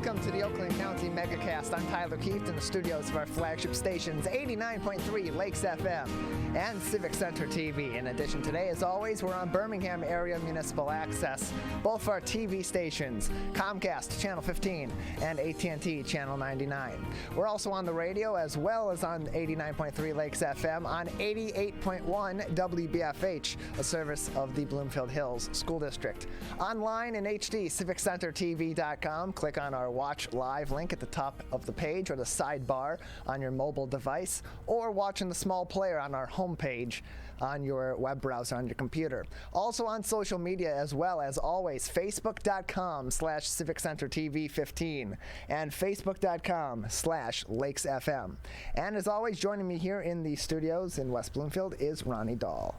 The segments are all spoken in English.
Welcome to the Oakland County Megacast. I'm Tyler Keefe in the studios of our flagship stations, 89.3 Lakes FM and Civic Center TV. In addition, today, as always, we're on Birmingham Area Municipal Access, both for our TV stations, Comcast Channel 15 and AT&T Channel 99. We're also on the radio as well as on 89.3 Lakes FM on 88.1 WBFH, a service of the Bloomfield Hills School District. Online in HD, CivicCenterTV.com. Click on our Watch Live link at the top of the page or the sidebar on your mobile device, or watch in the small player on our homepage on your web browser on your computer. Also on social media as well, as always, Facebook.com/CivicCenterTV15 and Facebook.com/LakesFM. And as always, joining me here in the studios in West Bloomfield is Ronnie Dahl.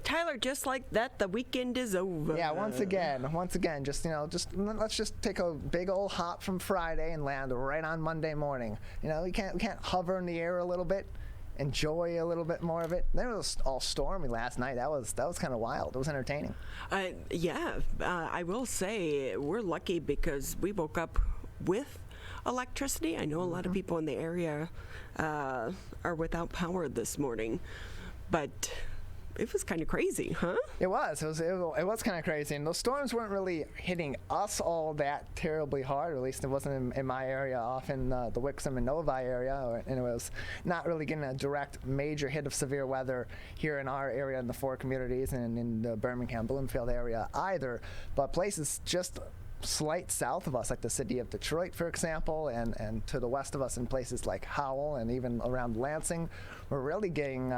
Tyler, just like that, the weekend is over. Yeah, once again, just let's just take a big old hop from Friday and land right on Monday morning. We can't hover in the air a little bit, enjoy a little bit more of it. It was all stormy last night. That was kind of wild. It was entertaining. I will say we're lucky because we woke up with electricity. I know a lot of people in the area are without power this morning, but it was kind of crazy, huh? It was kind of crazy, and those storms weren't really hitting us all that terribly hard, or at least it wasn't in my area, off in the Wixom and Novi area, and it was not really getting a direct major hit of severe weather here in our area in the four communities and in the Birmingham, Bloomfield area either, but places just slight south of us, like the city of Detroit, for example, and to the west of us in places like Howell and even around Lansing, we're really getting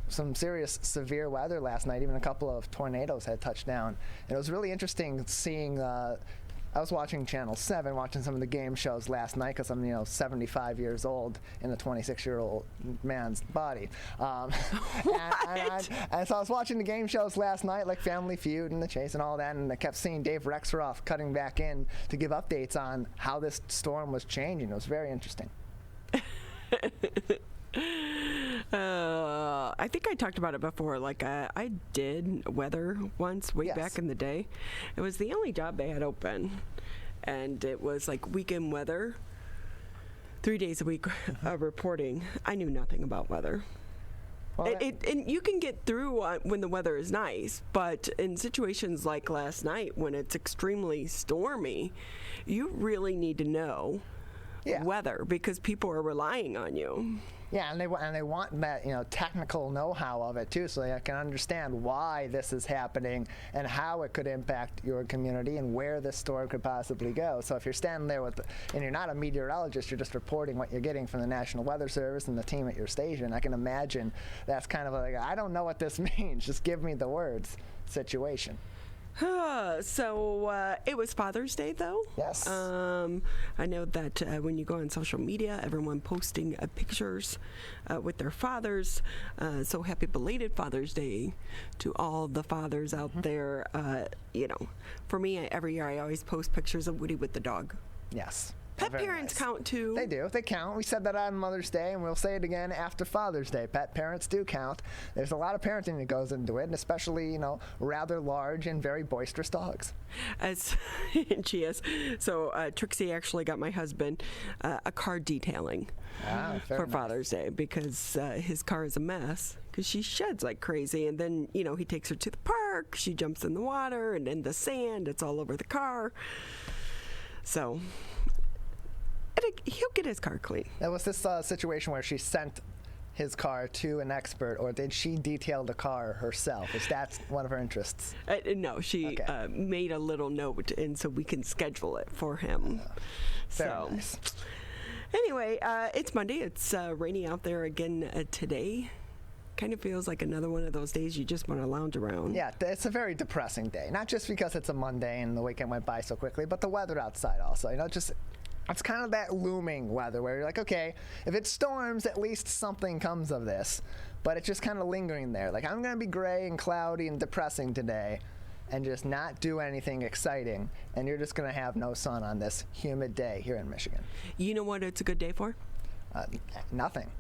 some serious severe weather last night. Even a couple of tornadoes had touched down. And it was really interesting seeing, I was watching Channel 7, watching some of the game shows last night because I'm 75 years old in a 26-year-old man's body. And so I was watching the game shows last night, like Family Feud and The Chase and all that, and I kept seeing Dave Rexroth cutting back in to give updates on how this storm was changing. It was very interesting. I think I talked about it before. I did weather once way back in the day. It was the only job they had open, and it was like weekend weather, 3 days a week reporting. I knew nothing about weather. Well, and you can get through when the weather is nice, but in situations like last night when it's extremely stormy, you really need to know weather because people are relying on you. Yeah, and they want that technical know-how of it too, so they can understand why this is happening and how it could impact your community and where this storm could possibly go. So if you're standing there and you're not a meteorologist, you're just reporting what you're getting from the National Weather Service and the team at your station. I can imagine that's kind of like, I don't know what this means, just give me the words situation. So it was Father's Day, though. Yes. I know that when you go on social media, everyone posting pictures with their fathers. So happy belated Father's Day to all the fathers out there. For me, every year I always post pictures of Woody with the dog. Yes. Pet parents count, too. They do. They count. We said that on Mother's Day, and we'll say it again after Father's Day. Pet parents do count. There's a lot of parenting that goes into it, and especially, rather large and very boisterous dogs. She is. So Trixie actually got my husband a car detailing for Father's Day because his car is a mess because she sheds like crazy. And then, he takes her to the park. She jumps in the water and in the sand. It's all over the car. So he'll get his car clean. There was this situation where she sent his car to an expert, or did she detail the car herself? Is that one of her interests? No, she made a little note, and so we can schedule it for him. Very nice. Anyway, it's Monday. It's rainy out there again today. Kind of feels like another one of those days you just want to lounge around. Yeah, it's a very depressing day. Not just because it's a Monday and the weekend went by so quickly, but the weather outside also. It's kind of that looming weather where you're like, okay, if it storms, at least something comes of this. But it's just kind of lingering there. Like, I'm going to be gray and cloudy and depressing today and just not do anything exciting. And you're just going to have no sun on this humid day here in Michigan. You know what it's a good day for? Nothing.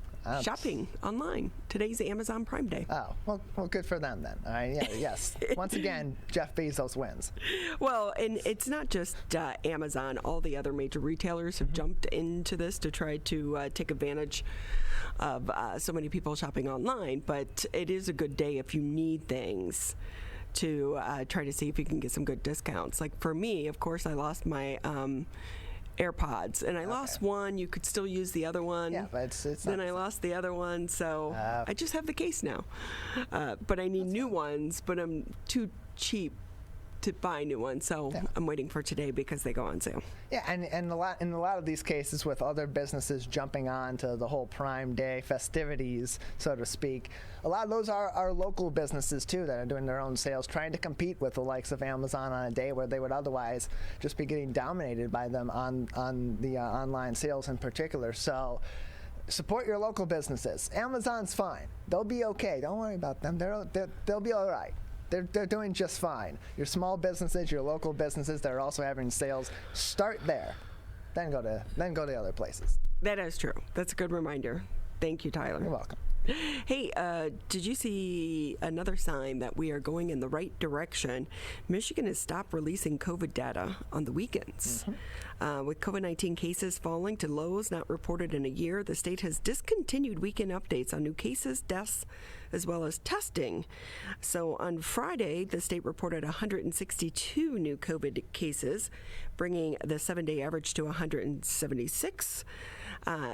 shopping online. Today's Amazon Prime Day. Oh, well, good for them then. All right, yeah, yes. Once again, Jeff Bezos wins. Well, and it's not just Amazon. All the other major retailers have jumped into this to try to take advantage of so many people shopping online. But it is a good day if you need things to try to see if you can get some good discounts. Like for me, of course, I lost my AirPods, and I lost one. You could still use the other one. Yeah, but it's then I lost the other one, so I just have the case now. But I need new ones, but I'm too cheap to buy new ones, so I'm waiting for today because they go on sale. Yeah, and in a lot of these cases with other businesses jumping on to the whole Prime Day festivities, so to speak, a lot of those are local businesses too that are doing their own sales, trying to compete with the likes of Amazon on a day where they would otherwise just be getting dominated by them on the online sales in particular. So support your local businesses. Amazon's fine. They'll be okay. Don't worry about them. They'll be all right. They're doing just fine. Your small businesses, your local businesses that are also having sales, start there. Then go to other places. That is true. That's a good reminder. Thank you, Tyler. You're welcome. Hey, did you see another sign that we are going in the right direction? Michigan has stopped releasing COVID data on the weekends. With COVID-19 cases falling to lows not reported in a year, the state has discontinued weekend updates on new cases, deaths, as well as testing. So on Friday, the state reported 162 new COVID cases, bringing the 7-day average to 176.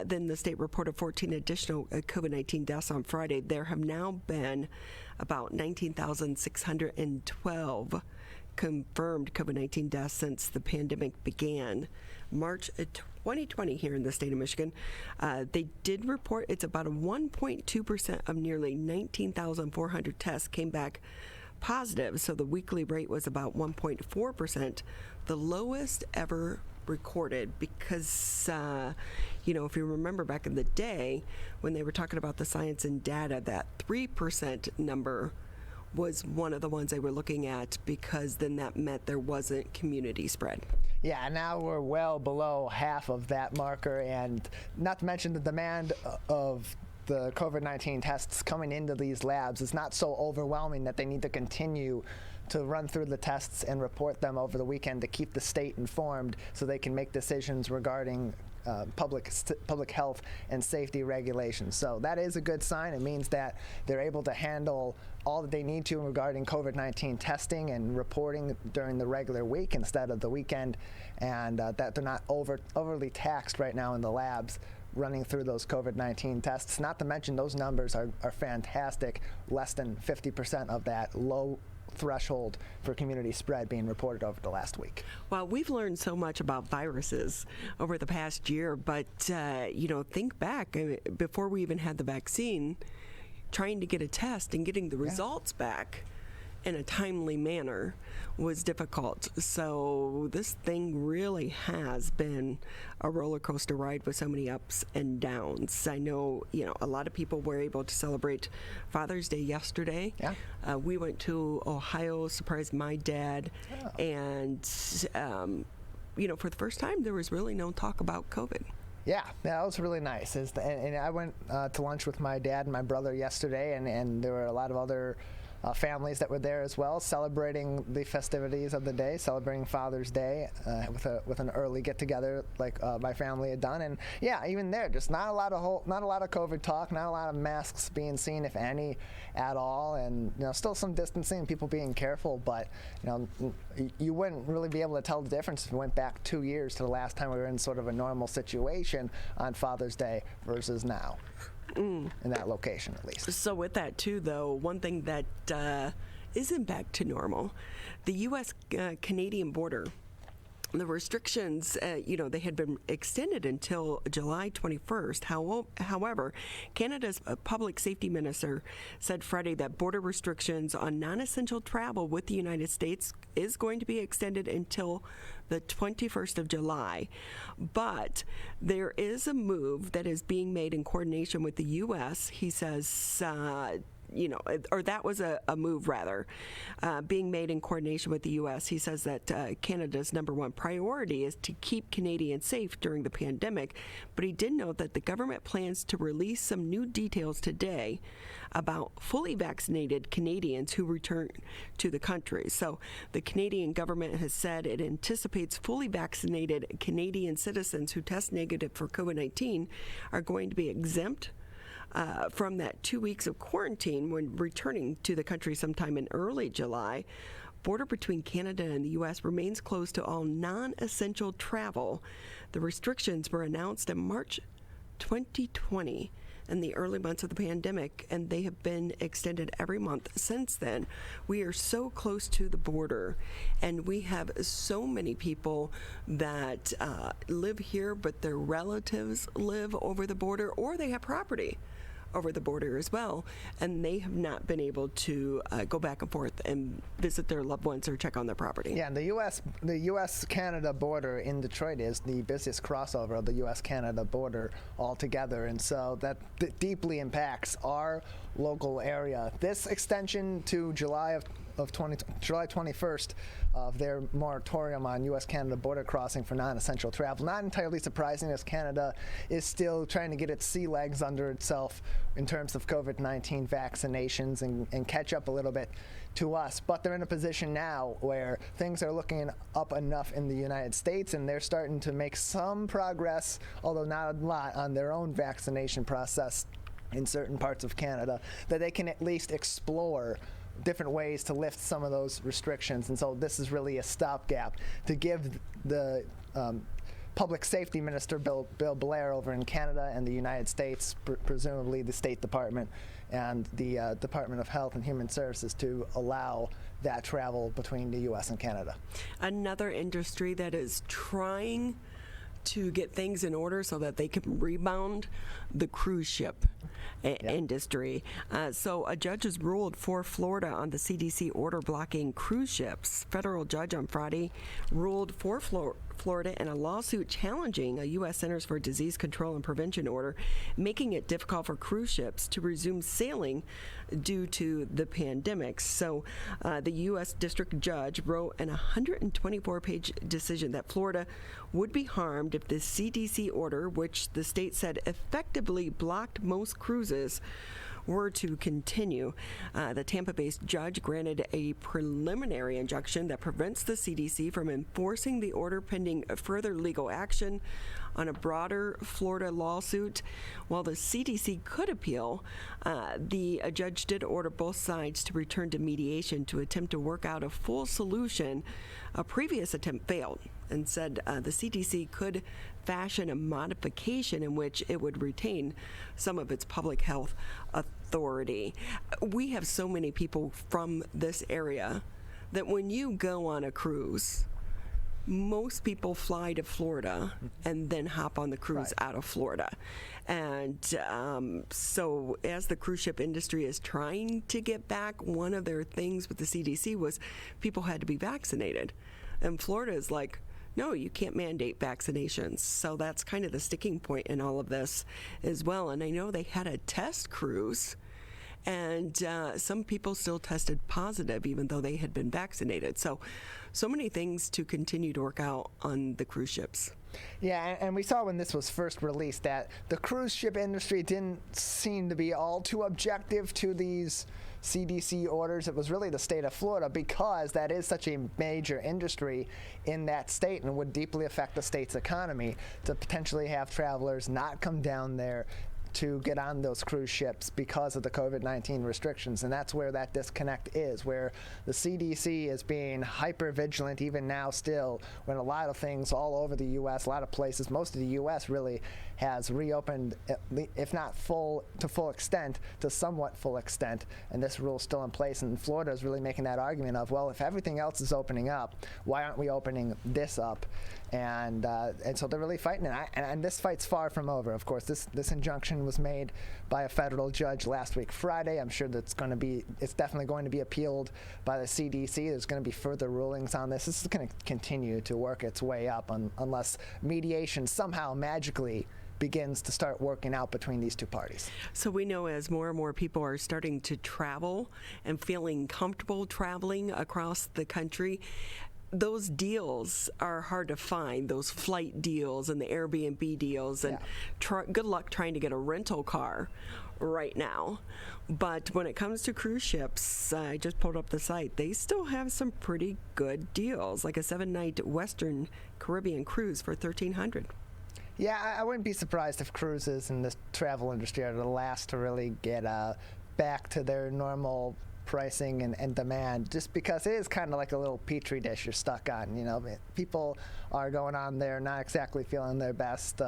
Then the state reported 14 additional COVID-19 deaths on Friday. There have now been about 19,612 confirmed COVID-19 deaths since the pandemic began March 2020 here in the state of Michigan. They did report it's about a 1.2% of nearly 19,400 tests came back positive. So the weekly rate was about 1.4%, the lowest ever recorded, because if you remember back in the day when they were talking about the science and data, that 3% number was one of the ones they were looking at, because then that meant there wasn't community spread. Yeah, now we're well below half of that marker, and not to mention the demand of the COVID-19 tests coming into these labs is not so overwhelming that they need to continue to run through the tests and report them over the weekend to keep the state informed so they can make decisions regarding public health and safety regulations. So that is a good sign. It means that they're able to handle all that they need to regarding COVID-19 testing and reporting during the regular week instead of the weekend, and that they're not overly taxed right now in the labs running through those COVID-19 tests. Not to mention those numbers are fantastic, less than 50% of that low threshold for community spread being reported over the last week. Well, we've learned so much about viruses over the past year, but think back before we even had the vaccine, trying to get a test and getting the results back in a timely manner was difficult. So this thing really has been a roller coaster ride with so many ups and downs. I know, a lot of people were able to celebrate Father's Day yesterday. Yeah. We went to Ohio, surprised my dad, and for the first time there was really no talk about COVID. Yeah, that was really nice. And I went to lunch with my dad and my brother yesterday, and there were a lot of other families that were there as well, celebrating the festivities of the day, celebrating Father's Day with an early get-together like my family had done. And yeah, even there, just not a lot of COVID talk, not a lot of masks being seen, if any, at all, and still some distancing, people being careful. But you wouldn't really be able to tell the difference if you went back 2 years to the last time we were in sort of a normal situation on Father's Day versus now. In that location, at least. So with that too, though, one thing that isn't back to normal, the U.S.-Canadian border, the restrictions, they had been extended until July 21st. However, Canada's public safety minister said Friday that border restrictions on non-essential travel with the United States is going to be extended until the 21st of July. But there is a move that is being made in coordination with the U.S., he says, or that was a move rather, being made in coordination with the U.S. He says that Canada's number one priority is to keep Canadians safe during the pandemic, but he did note that the government plans to release some new details today about fully vaccinated Canadians who return to the country. So the Canadian government has said it anticipates fully vaccinated Canadian citizens who test negative for COVID-19 are going to be exempt from that 2 weeks of quarantine when returning to the country sometime in early July. Border between Canada and the U.S. remains closed to all non-essential travel. The restrictions were announced in March 2020 in the early months of the pandemic, and they have been extended every month since then. We are so close to the border, and we have so many people that live here, but their relatives live over the border, or they have property over the border as well, and they have not been able to go back and forth and visit their loved ones or check on their property. Yeah, and the U.S.-Canada border in Detroit is the busiest crossover of the U.S.-Canada border altogether, and so that deeply impacts our local area. This extension to July 21st of their moratorium on U.S.-Canada border crossing for non-essential travel. Not entirely surprising, as Canada is still trying to get its sea legs under itself in terms of COVID-19 vaccinations and catch up a little bit to us. But they're in a position now where things are looking up enough in the United States, and they're starting to make some progress, although not a lot, on their own vaccination process in certain parts of Canada, that they can at least explore different ways to lift some of those restrictions. And so this is really a stopgap to give the Public Safety Minister Bill Blair over in Canada and the United States, presumably the State Department and the Department of Health and Human Services, to allow that travel between the U.S. and Canada. Another industry that is trying to get things in order so that they can rebound, the cruise ship industry. So a judge has ruled for Florida on the CDC order blocking cruise ships. Federal judge on Friday ruled for Florida in a lawsuit challenging a U.S. Centers for Disease Control and Prevention order, making it difficult for cruise ships to resume sailing due to the pandemic. So the U.S. district judge wrote an 124-page decision that Florida would be harmed if the CDC order, which the state said effectively blocked most cruises, were to continue. The Tampa-based judge granted a preliminary injunction that prevents the CDC from enforcing the order pending further legal action on a broader Florida lawsuit. While the CDC could appeal, the judge did order both sides to return to mediation to attempt to work out a full solution. A previous attempt failed, and said the CDC could fashion a modification in which it would retain some of its public health authority. We have so many people from this area that when you go on a cruise, most people fly to Florida and then hop on the cruise out of Florida. And so as the cruise ship industry is trying to get back, one of their things with the CDC was people had to be vaccinated. And Florida is like, no, you can't mandate vaccinations. So that's kind of the sticking point in all of this as well. And I know they had a test cruise, and some people still tested positive even though they had been vaccinated. So many things to continue to work out on the cruise ships. Yeah, and we saw when this was first released that the cruise ship industry didn't seem to be all too objective to these CDC orders. It was really the state of Florida, because that is such a major industry in that state and would deeply affect the state's economy, to potentially have travelers not come down there to get on those cruise ships because of the COVID-19 restrictions. And that's where that disconnect is, where the CDC is being hyper vigilant even now still, when a lot of things all over the U.S., a lot of places, most of the U.S. really has reopened, if not to full extent, to somewhat full extent, and this rule's still in place. And Florida is really making that argument of, well, if everything else is opening up, why aren't we opening this up? And so they're really fighting it. And this fight's far from over. Of course, this injunction was made by a federal judge last week Friday. I'm sure it's definitely going to be appealed by the CDC. There's going to be further rulings on this. This is going to continue to work its way up unless mediation somehow magically begins to start working out between these two parties. So we know as more and more people are starting to travel and feeling comfortable traveling across the country, those deals are hard to find, those flight deals and the Airbnb deals, and good luck trying to get a rental car right now. But when it comes to cruise ships, I just pulled up the site, they still have some pretty good deals, like a 7-night Western Caribbean cruise for $1,300. Yeah, I wouldn't be surprised if cruises in the travel industry are the last to really get back to their normal pricing and demand, just because it is kind of like a little petri dish you're stuck on. You know, people are going on there not exactly feeling their best.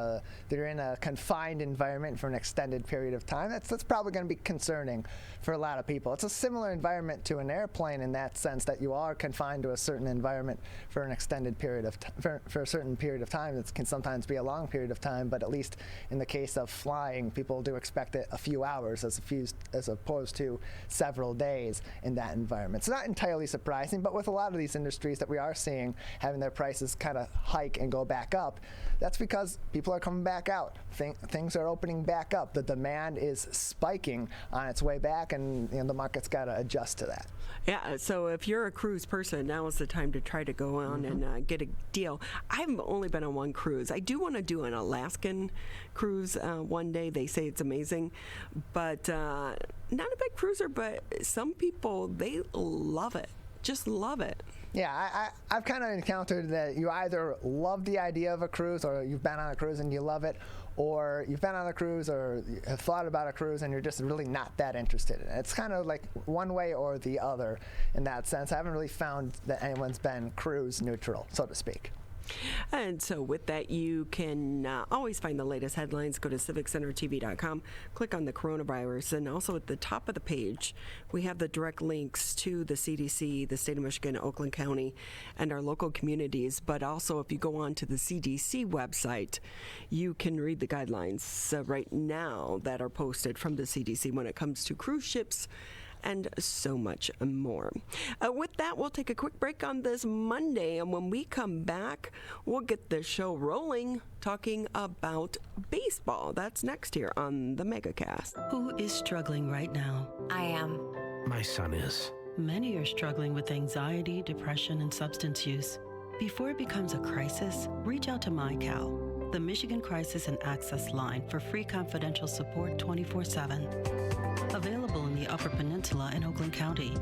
They're in a confined environment for an extended period of time. That's probably going to be concerning for a lot of people. It's a similar environment to an airplane in that sense, that you are confined to a certain environment for an extended period of for a certain period of time. It can sometimes be a long period of time, but at least in the case of flying, people do expect it a few hours as opposed to several days in that environment. It's not entirely surprising, but with a lot of these industries that we are seeing having their prices kind of hike and go back up, that's because people are coming back out. Things are opening back up. The demand is spiking on its way back, and the market's got to adjust to that. Yeah, so if you're a cruise person, now is the time to try to go on and get a deal. I've only been on one cruise. I do want to do an Alaskan cruise one day. They say it's amazing, but not a big cruiser, but some people, they love it. Just love it. Yeah, I've kind of encountered that you either love the idea of a cruise, or you've been on a cruise and you love it, or you've been on a cruise or have thought about a cruise and you're just really not that interested in it. It's kind of like one way or the other in that sense. I haven't really found that anyone's been cruise neutral, so to speak. And so with that, you can always find the latest headlines. Go to civiccentertv.com, click on the coronavirus, and also at the top of the page, we have the direct links to the CDC, the state of Michigan, Oakland County, and our local communities. But also, if you go on to the CDC website, you can read the guidelines right now that are posted from the CDC when it comes to cruise ships and so much more. With that, we'll take a quick break on this Monday, and when we come back, we'll get the show rolling, talking about baseball. That's next here on the MegaCast. Who is struggling right now? I am. My son is. Many are struggling with anxiety, depression, and substance use. Before it becomes a crisis, reach out to MyCal, the Michigan Crisis and Access Line, for free confidential support 24/7. Available in the Upper Peninsula and Oakland County.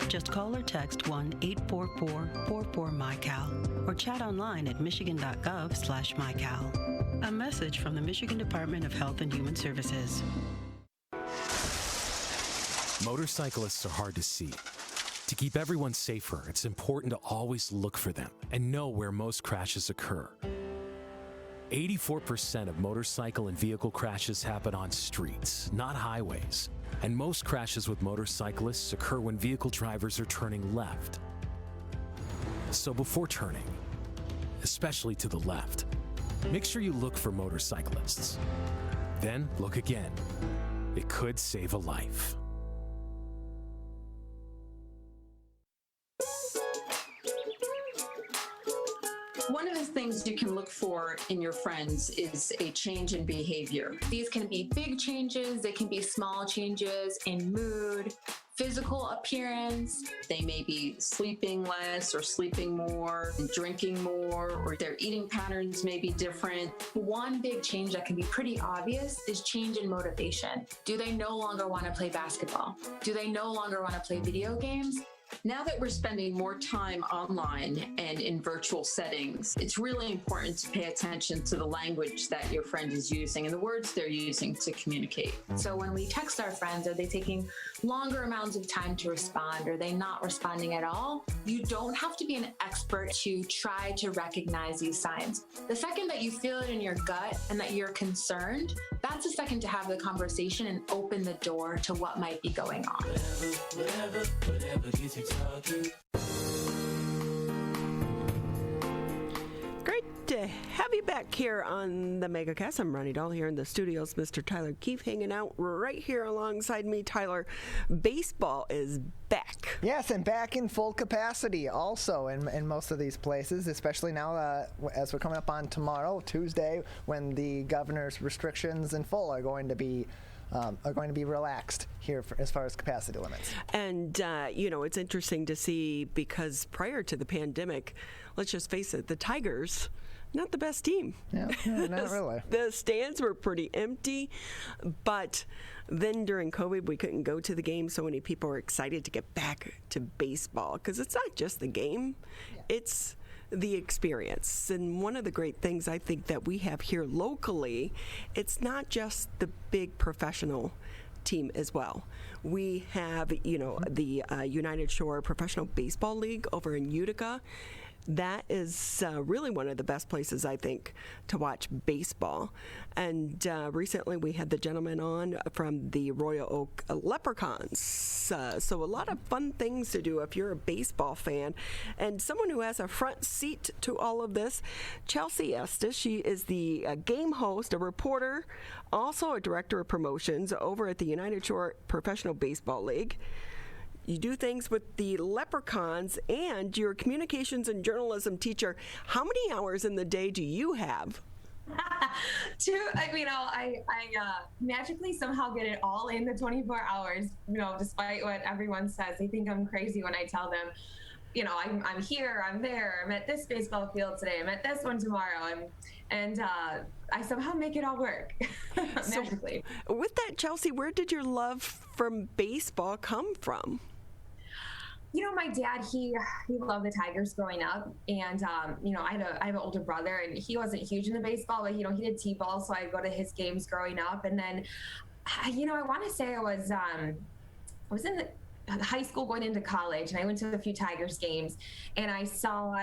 Just call or text 1-844-44-MyCal or chat online at michigan.gov/MyCal. A message from the Michigan Department of Health and Human Services. Motorcyclists are hard to see. To keep everyone safer, it's important to always look for them and know where most crashes occur. 84% of motorcycle and vehicle crashes happen on streets, not highways. And most crashes with motorcyclists occur when vehicle drivers are turning left. So before turning, especially to the left, make sure you look for motorcyclists. Then look again. It could save a life. One of the things you can look for in your friends is a change in behavior. These can be big changes, they can be small changes in mood, physical appearance. They may be sleeping less or sleeping more, drinking more, or their eating patterns may be different. One big change that can be pretty obvious is change in motivation. Do they no longer want to play basketball? Do they no longer want to play video games? Now that we're spending more time online and in virtual settings, it's really important to pay attention to the language that your friend is using and the words they're using to communicate. So when we text our friends, are they taking longer amounts of time to respond? Are they not responding at all? You don't have to be an expert to try to recognize these signs. The second that you feel it in your gut and that you're concerned, that's the second to have the conversation and open the door to what might be going on. Whatever gets you talking. Great to have have you back here on the MegaCast. I'm Ronnie Dahl here in the studios. Mr. Tyler Keefe hanging out right here alongside me. Tyler, baseball is back. Yes, and back in full capacity also in most of these places, especially now as we're coming up on tomorrow, Tuesday, when the governor's restrictions in full are going to be relaxed here as far as capacity limits. And, it's interesting to see because prior to the pandemic, let's just face it, the Tigers, not the best team. Yeah, not really. The stands were pretty empty, but then during COVID, we couldn't go to the game. So many people were excited to get back to baseball because it's not just the game, it's the experience. And one of the great things I think that we have here locally, it's not just the big professional team as well. We have, the United Shore Professional Baseball League over in Utica. That is really one of the best places, I think, to watch baseball. And recently we had the gentleman on from the Royal Oak Leprechauns. So a lot of fun things to do if you're a baseball fan. And someone who has a front seat to all of this, Chelsea Estes. She is the game host, a reporter, also a director of promotions over at the United Shore Professional Baseball League. You do things with the Leprechauns, and you're a communications and journalism teacher. How many hours in the day do you have? I magically somehow get it all in the 24 hours, despite what everyone says. They think I'm crazy when I tell them, I'm here, I'm there, I'm at this baseball field today, I'm at this one tomorrow, and I somehow make it all work magically. So, with that, Chelsea, where did your love from baseball come from? My dad, he loved the Tigers growing up, and I have an older brother, and he wasn't huge into baseball, but he did t-ball, so I'd go to his games growing up. And then I want to say I was in the high school going into college, and I went to a few Tigers games, and I saw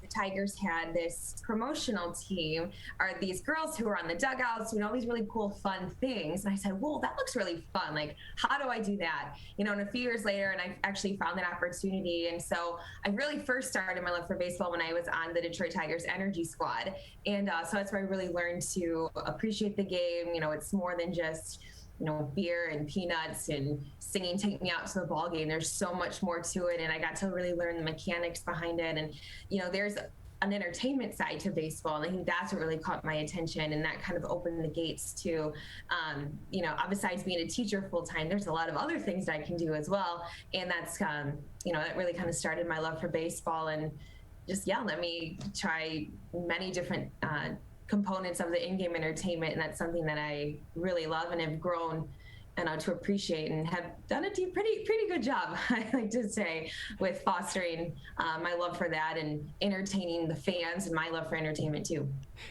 the Tigers had this promotional team, or these girls who were on the dugouts doing all these really cool, fun things. And I said, whoa, that looks really fun. Like, how do I do that? And a few years later, and I actually found that opportunity. And so I really first started my love for baseball when I was on the Detroit Tigers energy squad. And so that's where I really learned to appreciate the game. It's more than just beer and peanuts and singing "Take Me Out to the Ball Game." There's so much more to it, and I got to really learn the mechanics behind it. And there's an entertainment side to baseball, and I think that's what really caught my attention, and that kind of opened the gates to besides being a teacher full time, there's a lot of other things that I can do as well. And that's that really kind of started my love for baseball, and just let me try many different components of the in-game entertainment, and that's something that I really love and have grown to appreciate, and have done a pretty good job, I like to say, with fostering my love for that and entertaining the fans, and my love for entertainment too.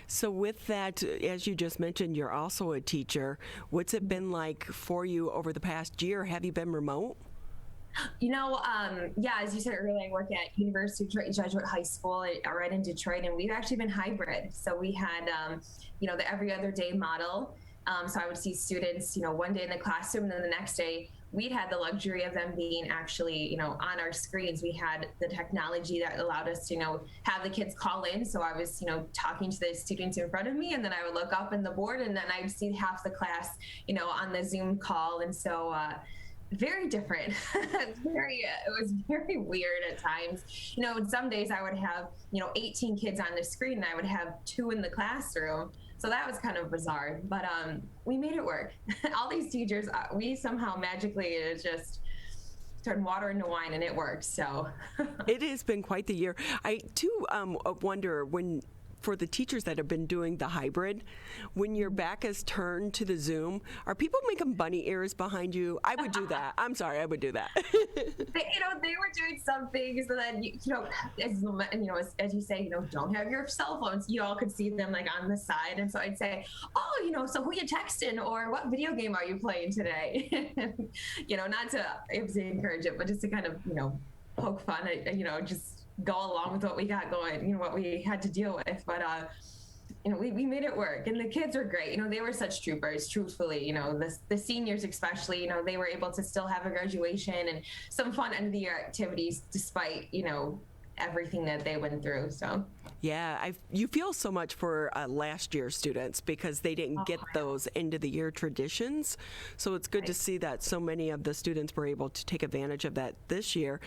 So with that, as you just mentioned, you're also a teacher. What's it been like for you over the past year? Have you been remote? As you said earlier, I work at University of Detroit Jesuit High School right in Detroit, and we've actually been hybrid. So we had, the every other day model. So I would see students, one day in the classroom, and then the next day we'd had the luxury of them being actually, on our screens. We had the technology that allowed us to, have the kids call in. So I was, talking to the students in front of me, and then I would look up in the board, and then I'd see half the class, on the Zoom call. And so, very different. It was very weird at times. Some days I would have, 18 kids on the screen, and I would have 2 in the classroom. So that was kind of bizarre, but we made it work. All these teachers, we somehow magically just turned water into wine, and it worked. So it has been quite the year. I too wonder, for the teachers that have been doing the hybrid, when your back is turned to the Zoom, are people making bunny ears behind you? I would do that. I'm sorry, I would do that. They were doing some things, and then, as you say, don't have your cell phones. You all could see them like on the side. And so I'd say, so who you texting, or what video game are you playing today? Not to encourage it, but just to kind of, poke fun at, just go along with what we got going, what we had to deal with. But, we made it work, and the kids were great. They were such troopers, truthfully. The seniors especially, they were able to still have a graduation and some fun end of the year activities, despite, everything that they went through. So yeah, you feel so much for last year's students because they didn't get those end of the year traditions. So it's good to see that so many of the students were able to take advantage of that this year.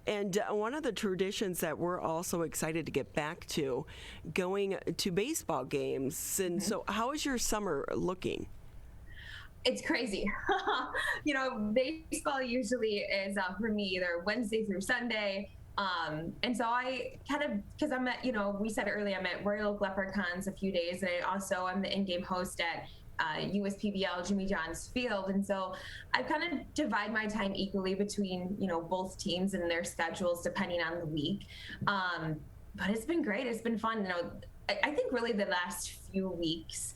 And one of the traditions that we're also excited to get back to, going to baseball games. And so how is your summer looking? It's crazy. Baseball usually is for me either Wednesday through Sunday. And so I kind of, because I'm at, we said earlier, I'm at Royal Oak Leprechauns a few days, and I'm the in-game host at USPBL Jimmy John's Field. And so I kind of divide my time equally between, both teams and their schedules depending on the week. But it's been great. It's been fun. I think really the last few weeks,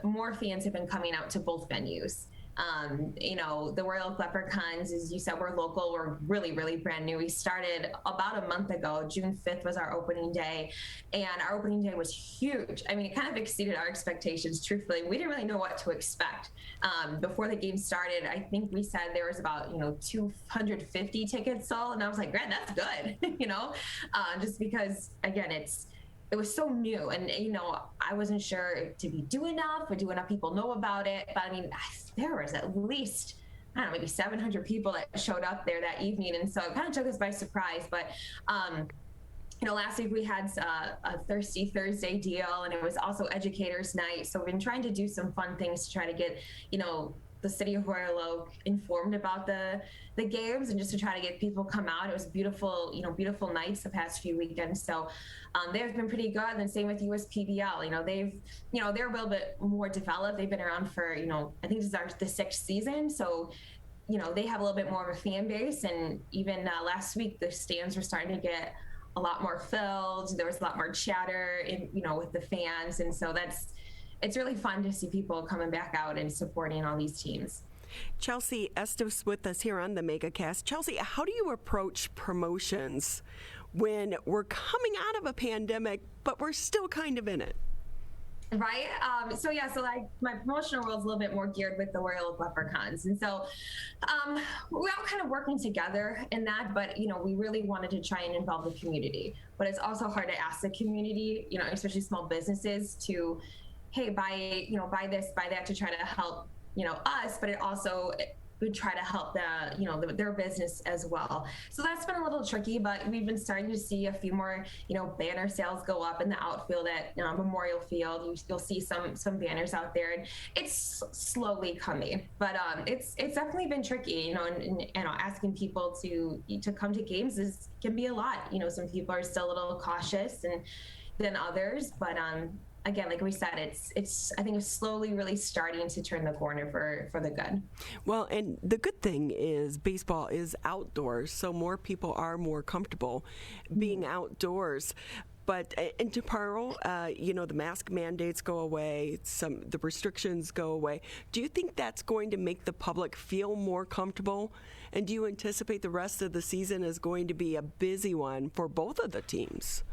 more fans have been coming out to both venues. The Royal Oak Leprechauns, as you said, we're local. We're really, really brand new. We started about a month ago. June 5th was our opening day, and our opening day was huge. I mean, it kind of exceeded our expectations, truthfully. We didn't really know what to expect. Before the game started, I think we said there was about, 250 tickets sold, and I was like, "Great, that's good," just because, again, it was so new, and I wasn't sure to be do enough or do enough people know about it. But I mean, there was at least, I don't know, maybe 700 people that showed up there that evening, and so it kind of took us by surprise. But last week we had a Thirsty Thursday deal, and it was also Educators Night. So we've been trying to do some fun things to try to get the city of Royal Oak informed about the games, and just to try to get people come out. It was beautiful, beautiful nights the past few weekends. So they've been pretty good. And then same with USPBL. They're a little bit more developed. They've been around for, I think this is the 6th season. So, they have a little bit more of a fan base. And even last week, the stands were starting to get a lot more filled. There was a lot more chatter, with the fans. And so it's really fun to see people coming back out and supporting all these teams. Chelsea Estes with us here on the MegaCast. Chelsea, how do you approach promotions when we're coming out of a pandemic, but we're still kind of in it? Right. So my promotional role is a little bit more geared with the Royal Oak Leprechauns. And so we're all kind of working together in that, but, we really wanted to try and involve the community. But it's also hard to ask the community, especially small businesses to, hey, buy this, buy that, to try to help, us, but it also would try to help their business as well. So that's been a little tricky, but we've been starting to see a few more, banner sales go up in the outfield at Memorial Field. You'll see some banners out there, and it's slowly coming, but it's definitely been tricky, and asking people to come to games can be a lot. Some people are still a little cautious than others, but again, like we said, I think it's slowly really starting to turn the corner for the good. Well, and the good thing is baseball is outdoors, so more people are more comfortable being outdoors. But in tomorrow, the mask mandates go away, the restrictions go away. Do you think that's going to make the public feel more comfortable? And do you anticipate the rest of the season is going to be a busy one for both of the teams?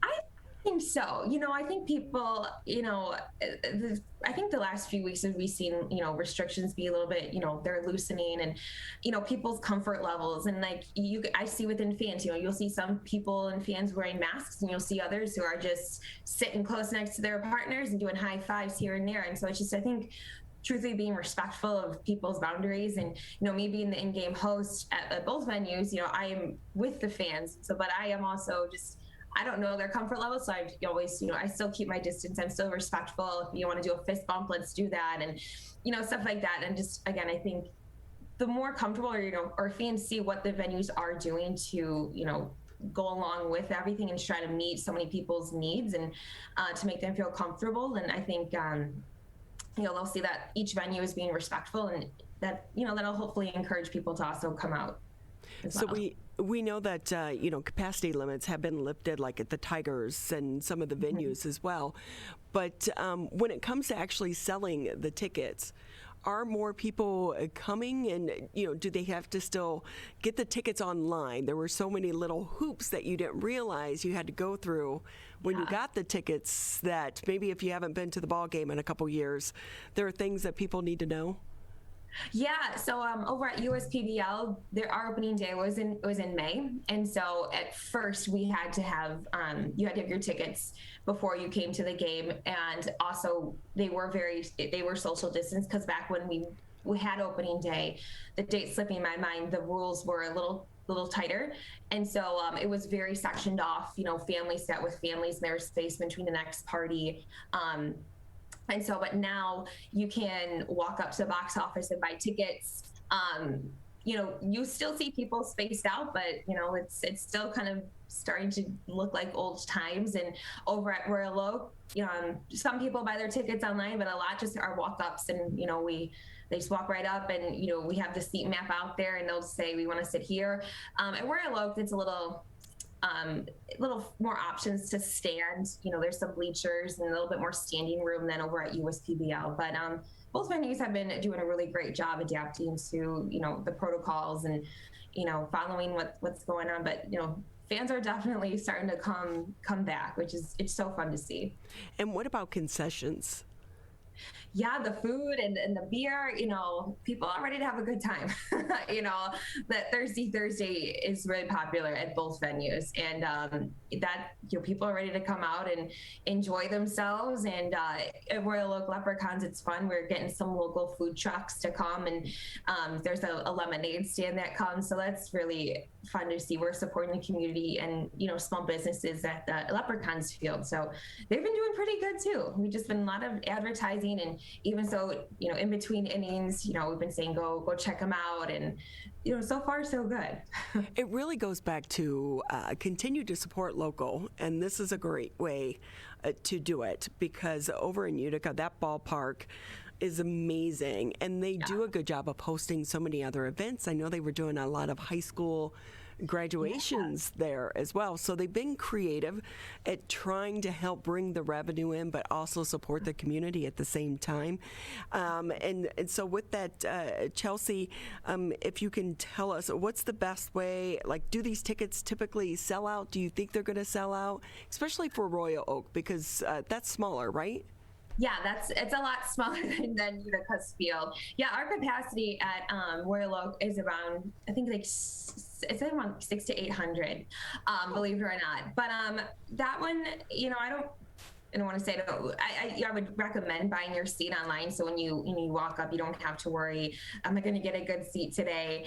I think so. I think people, I think the last few weeks we've seen, restrictions be a little bit, they're loosening, and, people's comfort levels. And I see within fans, you'll see some people and fans wearing masks, and you'll see others who are just sitting close next to their partners and doing high fives here and there. And so it's just, I think, truthfully being respectful of people's boundaries, and me being the in-game host at both venues, I am with the fans. So, but I am also just, I don't know their comfort level, so I always, I still keep my distance. I'm still respectful. If you want to do a fist bump, let's do that, and stuff like that. And just, again, I think the more comfortable, or fans see what the venues are doing to, go along with everything and try to meet so many people's needs and to make them feel comfortable. And I think they'll see that each venue is being respectful, and that that'll hopefully encourage people to also come out. So we know that capacity limits have been lifted, like at the Tigers and some of the venues as well. But when it comes to actually selling the tickets, are more people coming? And do they have to still get the tickets online? There were so many little hoops that you didn't realize you had to go through when you got the tickets, that maybe if you haven't been to the ball game in a couple years, there are things that people need to know. Yeah, so over at USPBL, our opening day was in May, and so at first we had to have you had to have your tickets before you came to the game, and also they were social distance, because back when we had opening day, the date slipping my mind, the rules were a little tighter, and so it was very sectioned off. Families sat with families, and there was space between the next party. And so, but now you can walk up to the box office and buy tickets. You still see people spaced out, but it's still kind of starting to look like old times. And over at Royal Oak, some people buy their tickets online, but a lot just are walk-ups, and they just walk right up, and we have the seat map out there, and they'll say we want to sit here. At Royal Oak, it's a little more options to stand. There's some bleachers and a little bit more standing room than over at USPBL. But both venues have been doing a really great job adapting to the protocols and following what's going on. But fans are definitely starting to come back, which is it's so fun to see. And what about concessions? Yeah, the food and the beer, people are ready to have a good time. That Thursday is really popular at both venues, and that people are ready to come out and enjoy themselves. And at Royal Oak Leprechauns, it's fun. We're getting some local food trucks to come, and there's a lemonade stand that comes, so that's really fun to see. We're supporting the community and small businesses at the Leprechauns field, so they've been doing pretty good too. We've just been a lot of advertising, and even so, in between innings, we've been saying go check them out, and so far so good. It really goes back to continue to support local, and this is a great way to do it, because over in Utica, that ballpark is amazing, and they do a good job of hosting so many other events. I know they were doing a lot of high school graduations there as well. So they've been creative at trying to help bring the revenue in, but also support the community at the same time. And so with that, Chelsea, if you can tell us, what's the best way, do these tickets typically sell out? Do you think they're going to sell out, especially for Royal Oak, because that's smaller, right? Yeah, it's a lot smaller than Utica's field. Yeah, our capacity at Royal Oak is around, I think it's around 600 to 800, believe it or not. But that one, I don't want to say that. I would recommend buying your seat online, so when you walk up, you don't have to worry, am I going to get a good seat today?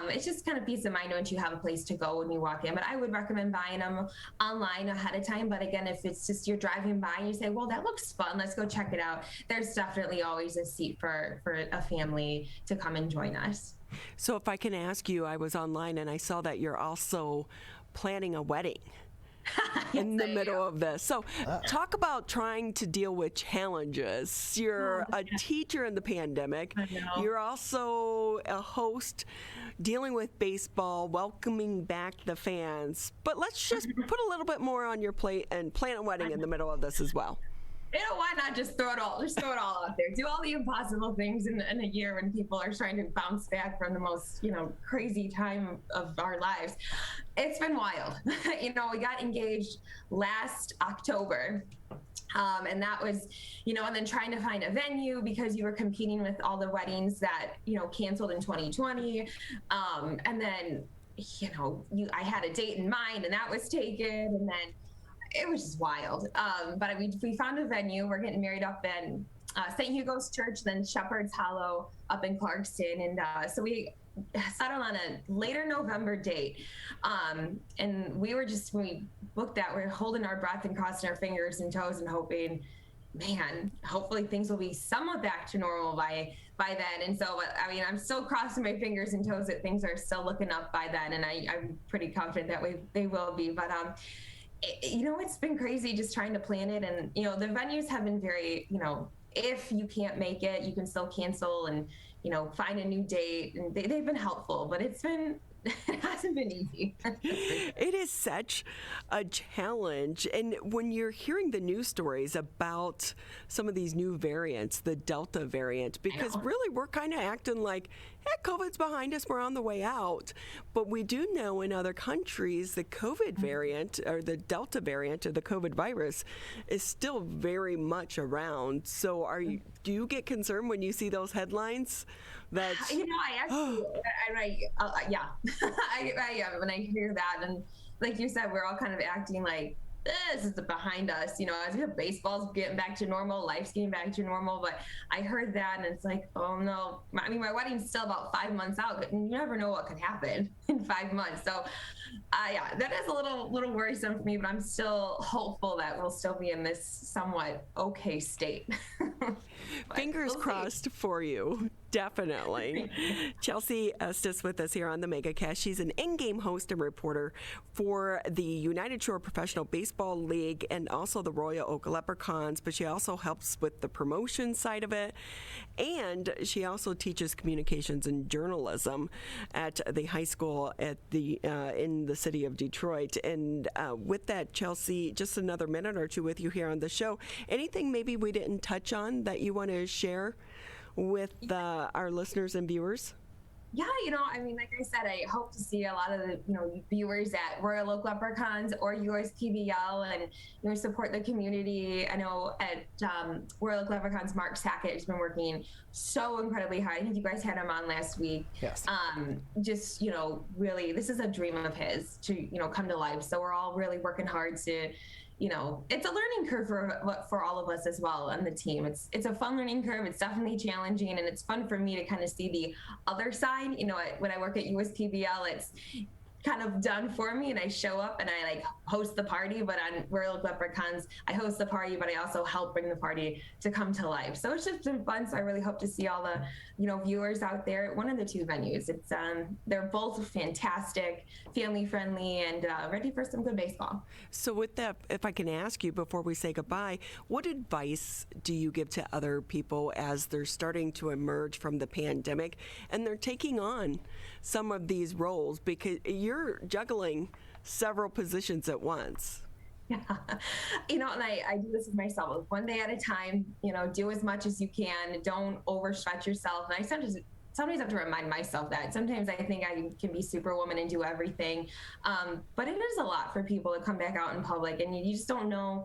It's just kind of peace of mind knowing you have a place to go when you walk in. But I would recommend buying them online ahead of time. But again, if it's just you're driving by and you say, well, that looks fun, let's go check it out, there's definitely always a seat for a family to come and join us. So if I can ask you, I was online and I saw that you're also planning a wedding. In the middle of this. So talk about trying to deal with challenges. You're a teacher in the pandemic. You're also a host dealing with baseball, welcoming back the fans. But let's just put a little bit more on your plate and plan a wedding in the middle of this as well. Why not just throw it all out there? Do all the impossible things in a year when people are trying to bounce back from the most, crazy time of our lives. It's been wild. We got engaged last October. And that was, and then trying to find a venue because you were competing with all the weddings that, canceled in 2020. And then, I had a date in mind and that was taken, and then it was just wild. But we found a venue. We're getting married up in St. Hugo's Church, then Shepherd's Hollow up in Clarkston. And so we settled on a later November date. And when we booked that, we were holding our breath and crossing our fingers and toes and hoping, man, hopefully things will be somewhat back to normal by then. And so, I'm still crossing my fingers and toes that things are still looking up by then. And I'm pretty confident that they will be. But, it's been crazy just trying to plan it. And, the venues have been very, if you can't make it, you can still cancel and, find a new date. And they've been helpful, but it's been it hasn't been easy. It is such a challenge. And when you're hearing the news stories about some of these new variants, the Delta variant, because really we're kind of acting like, COVID's behind us, we're on the way out. But we do know in other countries the COVID variant or the Delta variant of the COVID virus is still very much around. So do you get concerned when you see those headlines? That I actually, yeah, I when I hear that, and like you said, we're all kind of acting like this is behind us, as if baseball's getting back to normal, life's getting back to normal. But I heard that, and it's like, oh no, my wedding's still about 5 months out, but you never know what could happen in 5 months. So, yeah, that is a little worrisome for me, but I'm still hopeful that we'll still be in this somewhat okay state. Fingers crossed for you. Definitely. Chelsea Estes with us here on the MegaCast. She's an in-game host and reporter for the United Shore Professional Baseball League and also the Royal Oak Leprechauns, but she also helps with the promotion side of it. And she also teaches communications and journalism at the high school at in the city of Detroit. And with that, Chelsea, just another minute or two with you here on the show. Anything maybe we didn't touch on that you want to share with our listeners and viewers? Yeah, like I said, I hope to see a lot of the, viewers at Royal Oak Leprechauns or USPBL and, support the community. I know at Royal Oak Leprechauns, Mark Sackett has been working so incredibly hard. I think you guys had him on last week. Yes. Just, really, this is a dream of his to, come to life. So we're all really working hard to, it's a learning curve for all of us as well on the team. It's a fun learning curve. It's definitely challenging, and it's fun for me to kind of see the other side. When I work at USPBL, it's kind of done for me, and I show up and I host the party. But on Royal Oak Leprechauns, I host the party, but I also help bring the party to come to life. So it's just been fun. So I really hope to see all the viewers out there at one of the two venues. It's they're both fantastic, family friendly, and ready for some good baseball. So with that, if I can ask you before we say goodbye, what advice do you give to other people as they're starting to emerge from the pandemic and they're taking on some of these roles, because you're juggling several positions at once? Yeah. And I do this with myself, one day at a time, do as much as you can. Don't overstretch yourself. And I sometimes have to remind myself that. Sometimes I think I can be superwoman and do everything. But it is a lot for people to come back out in public, and you just don't know,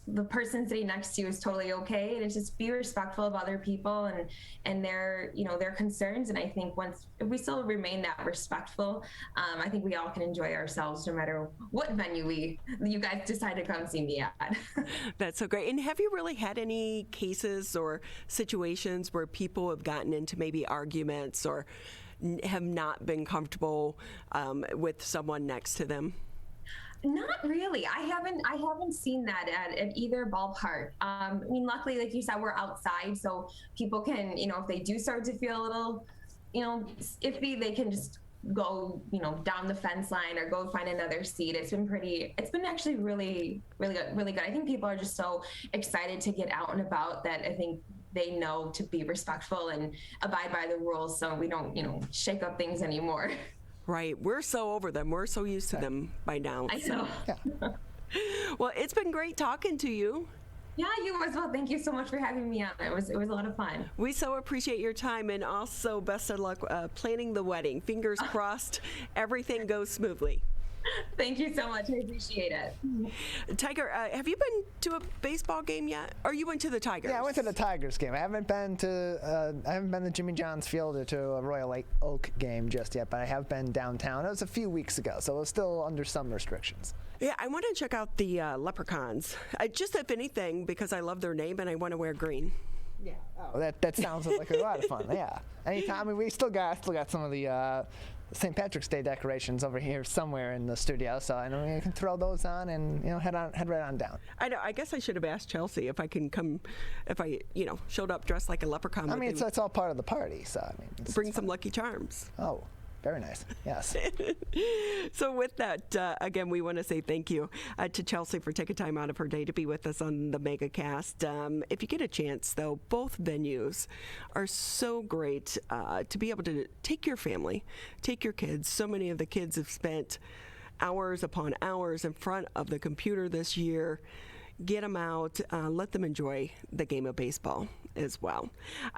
the person sitting next to you is totally okay. And it's just be respectful of other people and their, their concerns. And I think if we still remain that respectful, I think we all can enjoy ourselves no matter what venue you guys decide to come see me at. That's so great. And have you really had any cases or situations where people have gotten into maybe arguments or have not been comfortable with someone next to them? Not really. I haven't seen that at either ballpark. Luckily, like you said, we're outside, so people can, if they do start to feel a little, iffy, they can just go, down the fence line or go find another seat. It's been actually really, really good, really good. I think people are just so excited to get out and about that I think they know to be respectful and abide by the rules, so we don't, shake up things anymore. Right. We're so over them. We're so used to them by now. I know. Yeah. Well, it's been great talking to you. Yeah, you as well. Thank you so much for having me on. It was a lot of fun. We so appreciate your time, and also best of luck planning the wedding. Fingers crossed everything goes smoothly. Thank you so much. I appreciate it. Tiger, have you been to a baseball game yet? Or you went to the Tigers? Yeah, I went to the Tigers game. I haven't been to Jimmy John's Field or to a Royal Oak game just yet, but I have been downtown. It was a few weeks ago, so it was still under some restrictions. Yeah, I want to check out the Leprechauns. Just if anything, because I love their name and I want to wear green. Yeah. Oh, that sounds like a lot of fun. Yeah. Anytime. We still got some of the St. Patrick's Day decorations over here somewhere in the studio, so I know we can throw those on and head right on down. I know. I guess I should have asked Chelsea if I can come, if I showed up dressed like a leprechaun. I mean, it's all part of the party, so bring some Lucky Charms. Oh. Very nice. Yes. So with that, again, we want to say thank you to Chelsea for taking time out of her day to be with us on the MegaCast. If you get a chance, though, both venues are so great to be able to take your family, take your kids. So many of the kids have spent hours upon hours in front of the computer this year. Get them out, let them enjoy the game of baseball as well.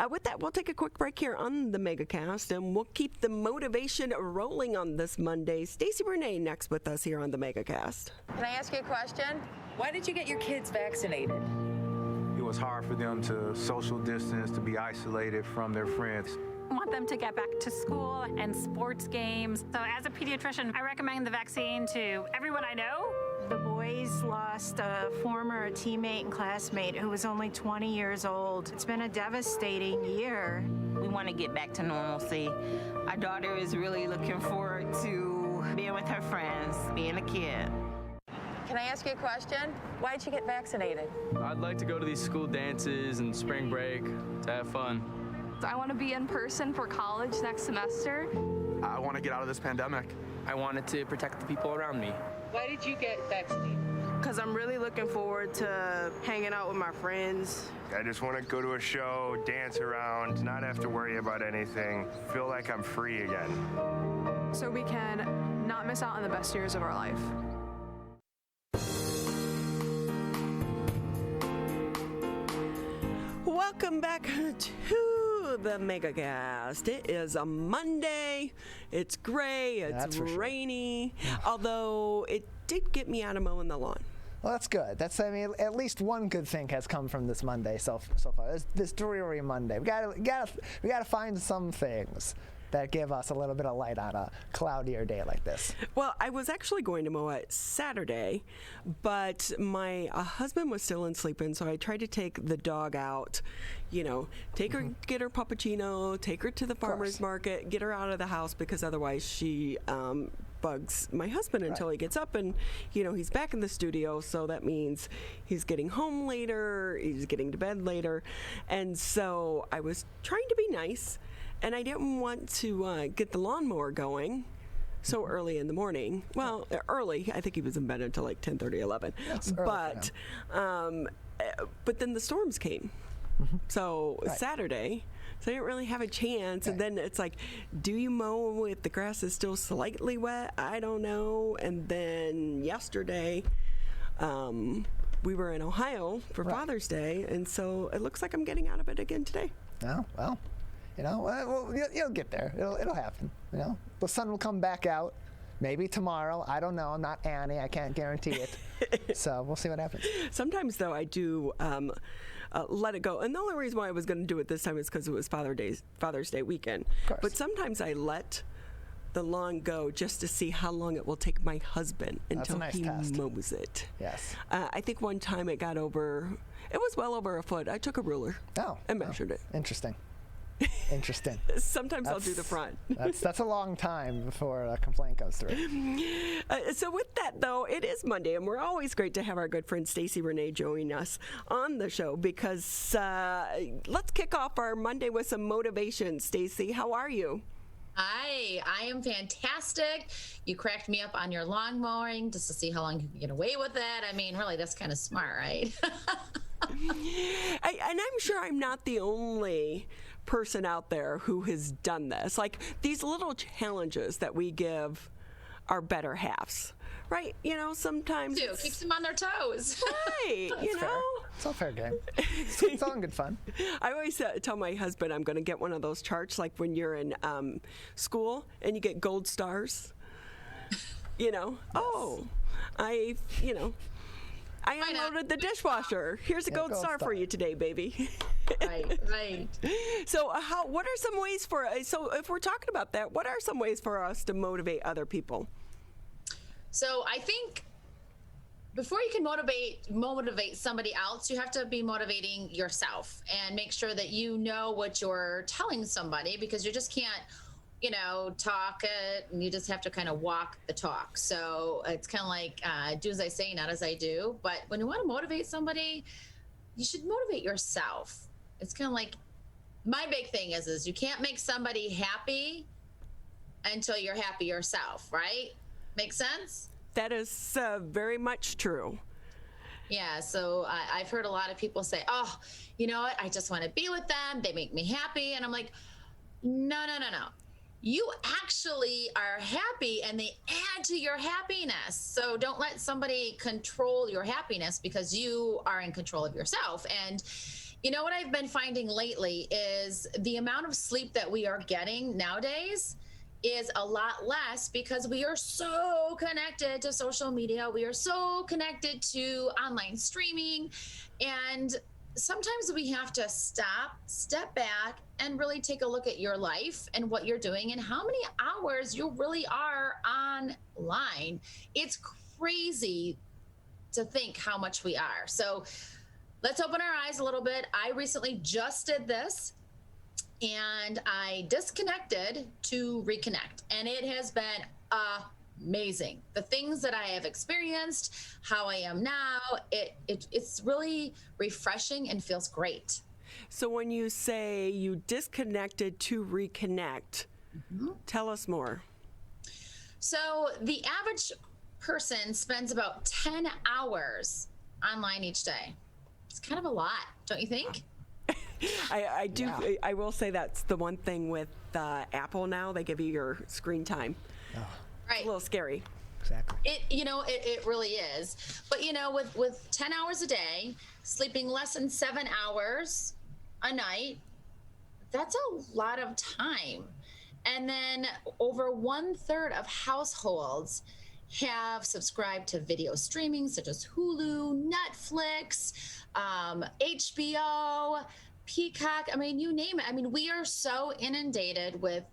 With that, we'll take a quick break here on the MegaCast, and we'll keep the motivation rolling on this Monday. Stacey Renee next with us here on the MegaCast. Can I ask you a question? Why did you get your kids vaccinated? It was hard for them to social distance, to be isolated from their friends. I want them to get back to school and sports games. So as a pediatrician, I recommend the vaccine to everyone I know. The boys lost a former teammate and classmate who was only 20 years old. It's been a devastating year. We want to get back to normalcy. Our daughter is really looking forward to being with her friends, being a kid. Can I ask you a question? Why did you get vaccinated? I'd like to go to these school dances and spring break to have fun. I want to be in person for college next semester. I want to get out of this pandemic. I wanted to protect the people around me. Why did you get vaccinated? Because I'm really looking forward to hanging out with my friends. I just want to go to a show, dance around, not have to worry about anything, feel like I'm free again. So we can not miss out on the best years of our life. Welcome back to the MegaCast. It is a Monday. It's gray. It's rainy. Sure. Although it did get me out of mowing the lawn. Well, that's good. I mean, at least one good thing has come from this Monday so far. This dreary Monday. We gotta find some things that give us a little bit of light on a cloudier day like this. Well, I was actually going to mow it Saturday, but my husband was still sleeping, so I tried to take the dog out, take her, get her puppuccino, take her to the farmer's market, get her out of the house, because otherwise she bugs my husband until he gets up, and he's back in the studio, so that means he's getting home later, he's getting to bed later, and so I was trying to be nice, and I didn't want to get the lawnmower going so early in the morning. Well, early. I think he was in bed until like 10:30, 11. But then the storms came. So Saturday, so I didn't really have a chance. And then it's like, do you mow if the grass is still slightly wet? I don't know. And then yesterday, we were in Ohio for Father's Day, and so it looks like I'm getting out of it again today. Oh, well. You'll get there. It'll happen. The sun will come back out. Maybe tomorrow. I don't know. I'm not Annie. I can't guarantee it. So we'll see what happens. Sometimes, though, I do let it go. And the only reason why I was going to do it this time is because it was Father's Day weekend. But sometimes I let the lawn go just to see how long it will take my husband until he mows it. Yes. I think one time it was well over a foot. I took a ruler and measured it. Interesting. Sometimes I'll do the front. That's a long time before a complaint goes through. So with that, though, it is Monday, and we're always great to have our good friend Stacey Renee join us on the show, because let's kick off our Monday with some motivation. Stacey, how are you? Hi, I am fantastic. You cracked me up on your lawn mowing just to see how long you can get away with it. I mean, really, that's kind of smart, right? And I'm sure I'm not the only person out there who has done this. Like, these little challenges that we give our better halves, right? Sometimes keeps them on their toes. Right. Fair. It's all fair game. It's all in good fun. I always tell my husband I'm going to get one of those charts, like when you're in school and you get gold stars. I unloaded the dishwasher. Here's a gold star for you today, baby. Right. So what are some ways so if we're talking about that, what are some ways for us to motivate other people? So I think before you can motivate somebody else, you have to be motivating yourself and make sure that you know what you're telling somebody, because you just can't talk it, and you just have to kind of walk the talk. So it's kind of like do as I say, not as I do. But when you want to motivate somebody, you should motivate yourself. It's kind of like, my big thing is you can't make somebody happy until you're happy yourself, right? Make sense? That is very much true. Yeah, so I've heard a lot of people say, oh, you know what? I just want to be with them. They make me happy. And I'm like, no. You actually are happy and they add to your happiness. So don't let somebody control your happiness because you are in control of yourself. And you know what I've been finding lately is the amount of sleep that we are getting nowadays is a lot less because we are so connected to social media. We are so connected to online streaming. And sometimes we have to step back, and really take a look at your life and what you're doing and how many hours you really are online. It's crazy to think how much we are. So let's open our eyes a little bit. I recently just did this, and I disconnected to reconnect, and it has been amazing. The things that I have experienced, how I am now, it's really refreshing and feels great. So when you say you disconnected to reconnect, tell us more. So the average person spends about 10 hours online each day. It's kind of a lot, don't you think? I do. Yeah. I will say that's the one thing with Apple now. They give you your screen time. Oh. Right. It's a little scary. Exactly. It really is. But, with 10 hours a day, sleeping less than 7 hours a night, that's a lot of time. And then over 1/3 of households have subscribed to video streaming such as Hulu, Netflix, HBO, Peacock. I mean, you name it. I mean, we are so inundated with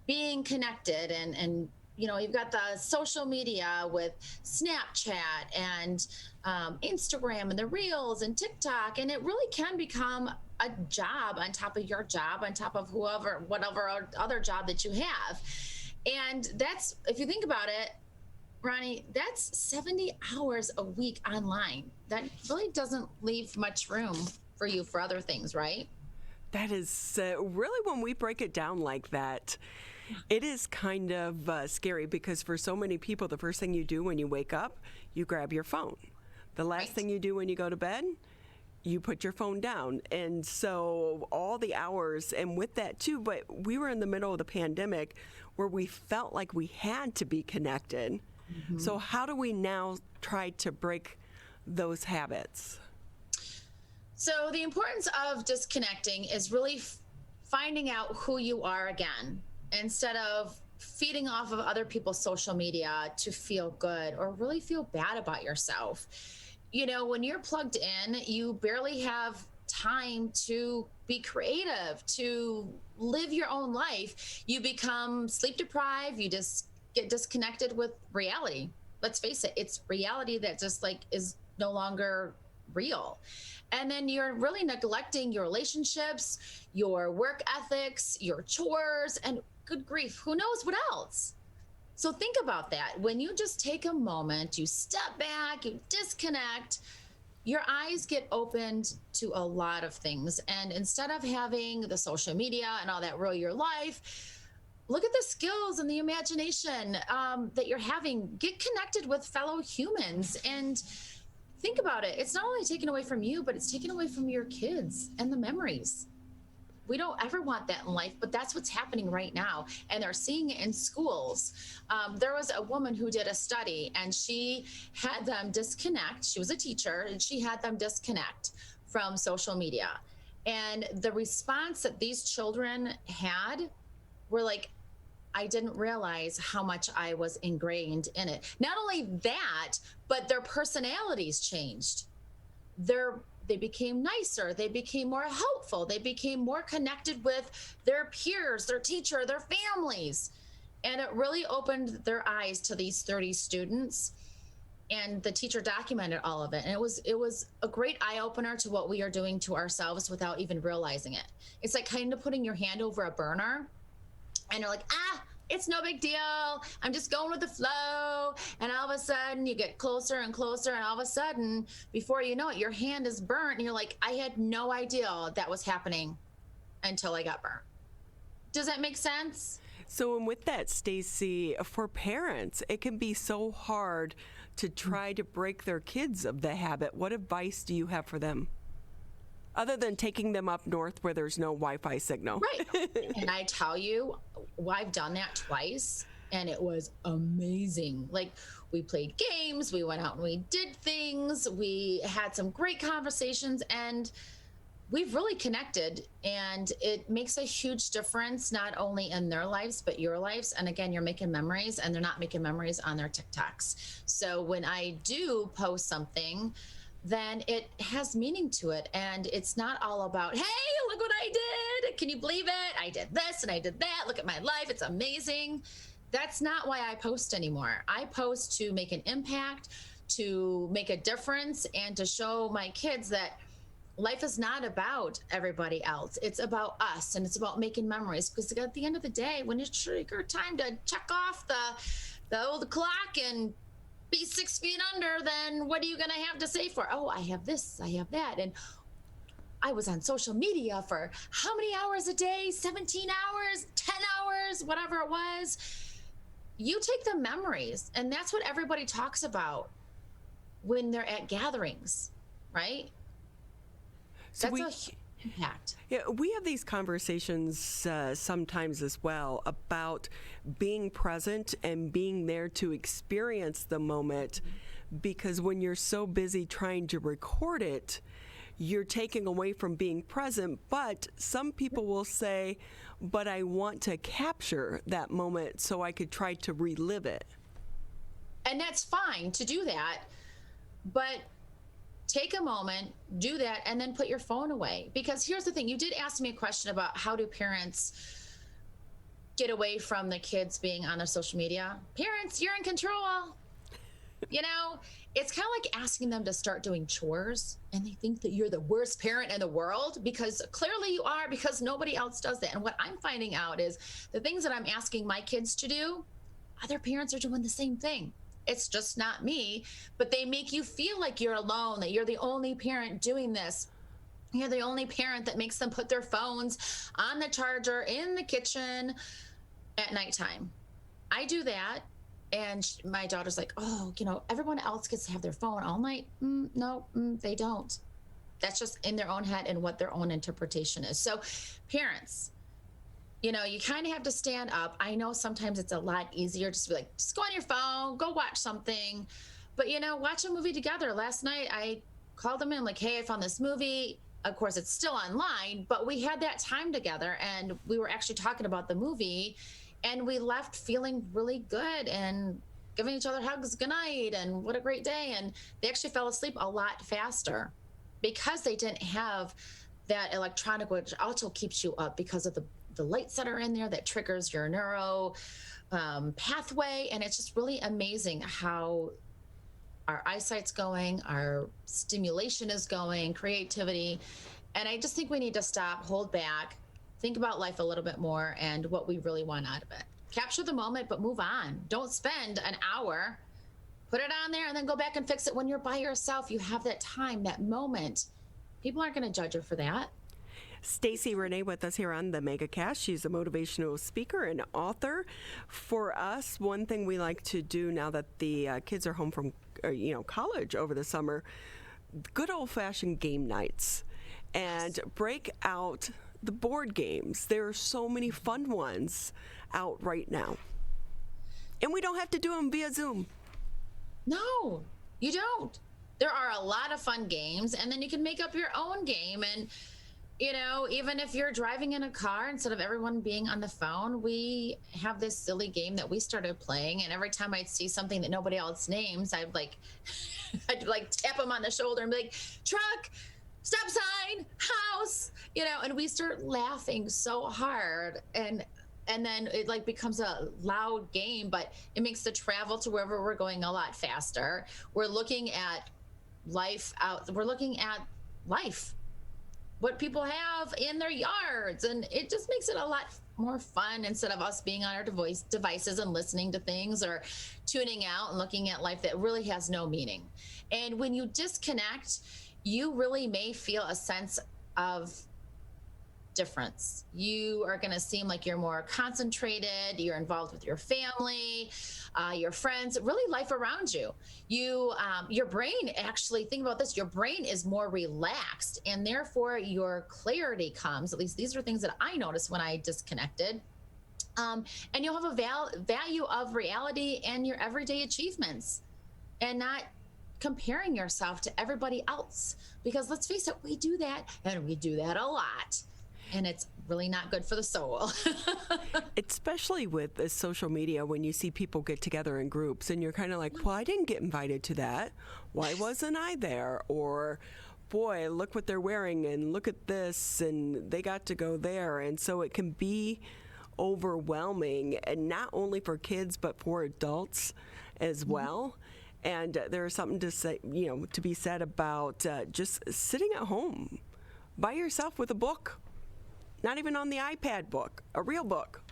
being connected, and you've got the social media with Snapchat and Instagram and the Reels and TikTok, and it really can become a job on top of your job, on top of whatever other job that you have. And that's, if you think about it, Ronnie, that's 70 hours a week online. That really doesn't leave much room for you for other things, right? That is really, when we break it down like that, it is kind of scary, because for so many people, the first thing you do when you wake up, you grab your phone. The last thing you do when you go to bed, you put your phone down. And so all the hours, and with that too, but we were in the middle of the pandemic where we felt like we had to be connected. Mm-hmm. So how do we now try to break those habits? So the importance of disconnecting is really finding out who you are again, instead of feeding off of other people's social media to feel good or really feel bad about yourself. When you're plugged in, you barely have time to be creative, to live your own life. You become sleep deprived. You just get disconnected with reality. Let's face it, it's reality that just is no longer real. And then you're really neglecting your relationships, your work ethics, your chores, and good grief, who knows what else? So think about that. When you just take a moment, you step back, you disconnect, your eyes get opened to a lot of things. And instead of having the social media and all that rule your life, look at the skills and the imagination that you're having. Get connected with fellow humans and think about it. It's not only taken away from you, but it's taken away from your kids and the memories. We don't ever want that in life, but that's what's happening right now. And they're seeing it in schools. There was a woman who did a study, and she had them disconnect. She was a teacher, and she had them disconnect from social media. And the response that these children had were like, I didn't realize how much I was ingrained in it. Not only that, but their personalities changed. They became nicer. They became more helpful. They became more connected with their peers, their teacher, their families. And it really opened their eyes to these 30 students. And the teacher documented all of it. And it was a great eye-opener to what we are doing to ourselves without even realizing it. It's like kind of putting your hand over a burner, and you're like, it's no big deal. I'm just going with the flow. And all of a sudden you get closer and closer. And all of a sudden, before you know it, your hand is burnt. And you're like, I had no idea that was happening until I got burnt. Does that make sense? So, and with that, Stacy, for parents, it can be so hard to try to break their kids of the habit. What advice do you have for them? Other than taking them up north where there's no Wi-Fi signal. Right. And I tell you, I've done that twice, and it was amazing. Like, we played games, we went out and we did things, we had some great conversations, and we've really connected, and it makes a huge difference, not only in their lives, but your lives. And again, you're making memories, and they're not making memories on their TikToks. So when I do post something, then it has meaning to it. And it's not all about, hey, look what I did. Can you believe it? I did this and I did that. Look at my life. It's amazing. That's not why I post anymore. I post to make an impact, to make a difference, and to show my kids that life is not about everybody else. It's about us, and it's about making memories. Because at the end of the day, when it's your time to check off the old clock and be 6 feet under, then what are you going to have to say for, oh, I have this, I have that. And I was on social media for how many hours a day? 17 hours, 10 hours, whatever it was. You take the memories, and that's what everybody talks about when they're at gatherings, right? So That's a huge impact. Yeah, we have these conversations sometimes as well about being present and being there to experience the moment, because when you're so busy trying to record it, you're taking away from being present. But some people will say, but I want to capture that moment so I could try to relive it. And that's fine to do that, but take a moment, do that, and then put your phone away. Because here's the thing, you did ask me a question about how do parents get away from the kids being on their social media. Parents, you're in control. You know, it's kind of like asking them to start doing chores, and they think that you're the worst parent in the world, because clearly you are, because nobody else does that. And what I'm finding out is the things that I'm asking my kids to do, other parents are doing the same thing. It's just not me, but they make you feel like you're alone, that you're the only parent doing this. You're the only parent that makes them put their phones on the charger in the kitchen at nighttime. I do that, and my daughter's like, oh, you know, everyone else gets to have their phone all night. No, they don't. That's just in their own head and what their own interpretation is. So parents, you know, you kind of have to stand up. I know sometimes it's a lot easier just to be like, just go on your phone, go watch something. But, you know, watch a movie together. Last night, I called them in like, hey, I found this movie. Of course, it's still online, but we had that time together, and we were actually talking about the movie, and we left feeling really good and giving each other hugs goodnight and what a great day. And they actually fell asleep a lot faster because they didn't have that electronic, which also keeps you up because of the lights that are in there that triggers your neuro pathway. And it's just really amazing how our eyesight's going, our stimulation is going, creativity. And I just think we need to stop, hold back, think about life a little bit more and what we really want out of it. Capture the moment, but move on. Don't spend an hour, put it on there, and then go back and fix it when you're by yourself. You have that time, that moment. People aren't going to judge you for that. Stacy Renee with us here on the MegaCast. She's a motivational speaker and author. For us, one thing we like to do now that the kids are home from college over the summer, good old-fashioned game nights, and break out the board games. There are so many fun ones out right now, and we don't have to do them via Zoom. No, you don't. There are a lot of fun games, and then you can make up your own game. And you know, even if you're driving in a car, instead of everyone being on the phone, we have this silly game that we started playing. And every time I'd see something that nobody else names, I'd tap them on the shoulder and be like, truck, stop sign, house, you know, and we start laughing so hard. And then it like becomes a loud game, but it makes the travel to wherever we're going a lot faster. We're looking at life what people have in their yards, and it just makes it a lot more fun instead of us being on our devices and listening to things or tuning out and looking at life that really has no meaning. And when you disconnect, you really may feel a sense of difference. You are going to seem like you're more concentrated, you're involved with your family, your friends, really life around you. Your brain, actually, think about this, your brain is more relaxed, and therefore your clarity comes. At least these are things that I noticed when I disconnected. And you'll have a value of reality and your everyday achievements, and not comparing yourself to everybody else. Because let's face it, we do that, and we do that a lot. And it's really not good for the soul. Especially with social media, when you see people get together in groups and you're kind of like, well, I didn't get invited to that. Why wasn't I there? Or, boy, look what they're wearing and look at this and they got to go there. And so it can be overwhelming, and not only for kids, but for adults as well. And there's something to say, to be said about just sitting at home by yourself with a book. Not even on the iPad book, a real book.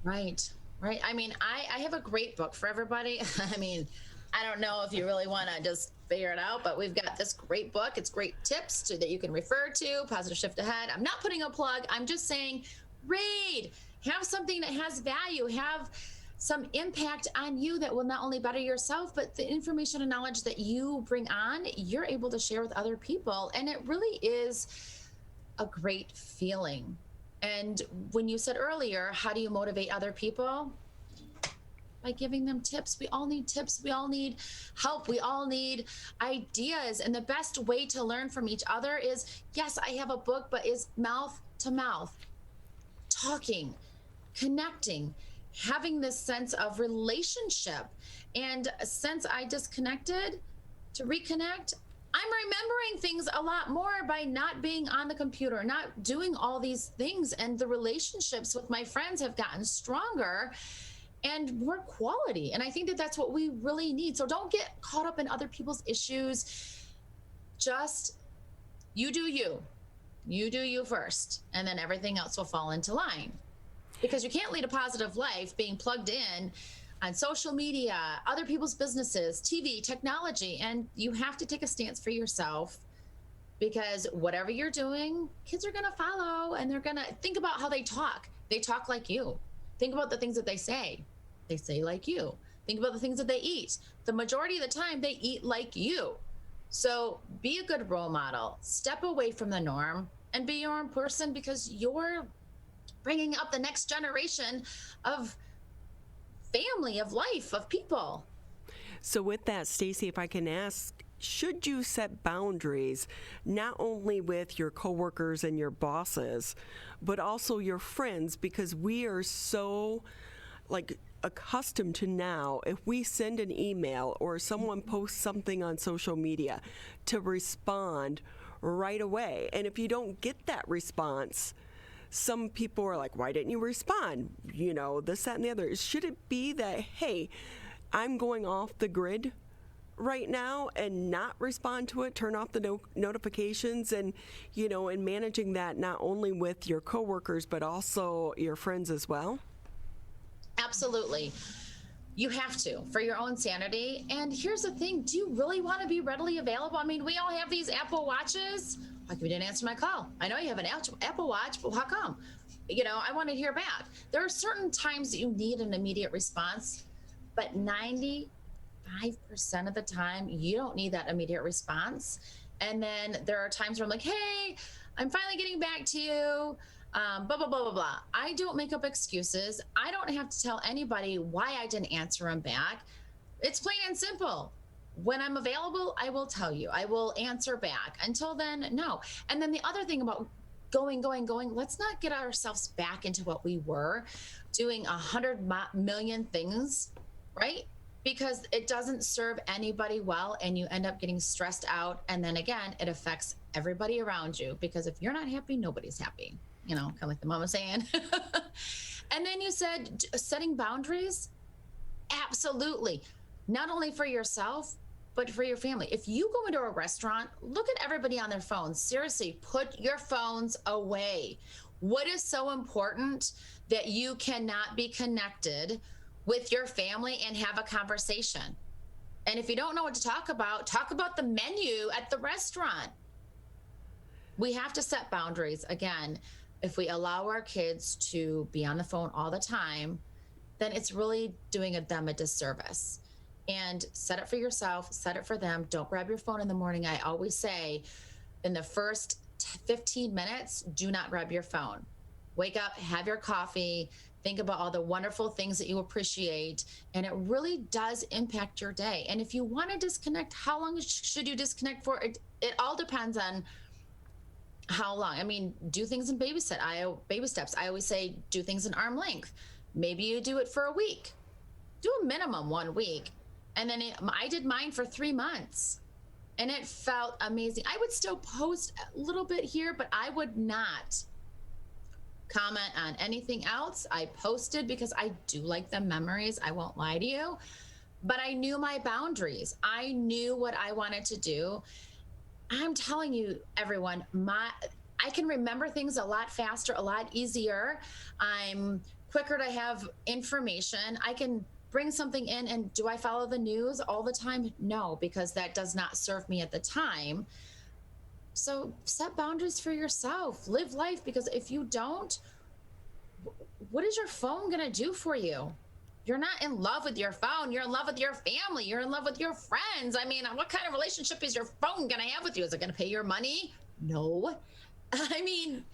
Right. I mean, I have a great book for everybody. I mean, I don't know if you really want to just figure it out, but we've got this great book. It's great tips that you can refer to, Positive Shift Ahead. I'm not putting a plug. I'm just saying, read. Have something that has value. Have some impact on you that will not only better yourself, but the information and knowledge that you bring on, you're able to share with other people. And it really is a great feeling. And when you said earlier, how do you motivate other people? By giving them tips. We all need tips. We all need help. We all need ideas. And the best way to learn from each other is, yes, I have a book, but is mouth to mouth, talking, connecting, having this sense of relationship. And since I disconnected, to reconnect, I'm remembering things a lot more by not being on the computer, not doing all these things. And the relationships with my friends have gotten stronger and more quality. And I think that that's what we really need. So don't get caught up in other people's issues. Just you do you. You do you first. And then everything else will fall into line. Because you can't lead a positive life being plugged in on social media, other people's businesses, TV, technology, and you have to take a stance for yourself, because whatever you're doing, kids are going to follow, and they're going to think about how they talk. They talk like you. Think about the things that they say. They say like you. Think about the things that they eat. The majority of the time, they eat like you. So be a good role model. Step away from the norm and be your own person, because you're bringing up the next generation of family, of life, of people. So with that, Stacey, if I can ask, should you set boundaries not only with your coworkers and your bosses, but also your friends? Because we are so accustomed to now, if we send an email or someone posts something on social media, to respond right away. And if you don't get that response, some people are like, why didn't you respond? This, that, and the other. Should it be that, hey, I'm going off the grid right now and not respond to it, turn off the notifications, and, and managing that not only with your coworkers, but also your friends as well? Absolutely. You have to, for your own sanity. And here's the thing, do you really want to be readily available? I mean, we all have these Apple Watches. How come you didn't answer my call? I know you have an Apple Watch, but how come? I want to hear back. There are certain times that you need an immediate response, but 95% of the time, you don't need that immediate response. And then there are times where I'm like, hey, I'm finally getting back to you. Blah, blah, blah, blah, blah. I don't make up excuses. I don't have to tell anybody why I didn't answer them back. It's plain and simple. When I'm available, I will tell you. I will answer back. Until then, no. And then the other thing about going, let's not get ourselves back into what we were, doing 100 million things, right? Because it doesn't serve anybody well, and you end up getting stressed out. And then again, it affects everybody around you, because if you're not happy, nobody's happy. Kind of like the mama saying. And then you said setting boundaries. Absolutely. Not only for yourself, but for your family. If you go into a restaurant, look at everybody on their phones. Seriously, put your phones away. What is so important that you cannot be connected with your family and have a conversation? And if you don't know what to talk about the menu at the restaurant. We have to set boundaries. Again, if we allow our kids to be on the phone all the time, then it's really doing them a disservice. And set it for yourself, set it for them. Don't grab your phone in the morning. I always say in the first 15 minutes, do not grab your phone. Wake up, have your coffee, think about all the wonderful things that you appreciate, and it really does impact your day. And if you want to disconnect, how long should you disconnect for? It all depends on how long. I mean, do things in baby steps. I always say do things in arm length. Maybe you do it for a week. Do a minimum 1 week. And then I did mine for 3 months. And it felt amazing. I would still post a little bit here, but I would not comment on anything else. I posted because I do like the memories. I won't lie to you. But I knew my boundaries. I knew what I wanted to do. I'm telling you, everyone, I can remember things a lot faster, a lot easier. I'm quicker to have information. I can bring something in, and do I follow the news all the time? No, because that does not serve me at the time. So set boundaries for yourself. Live life, because if you don't, what is your phone going to do for you? You're not in love with your phone. You're in love with your family. You're in love with your friends. I mean, what kind of relationship is your phone going to have with you? Is it going to pay your money? No. I mean,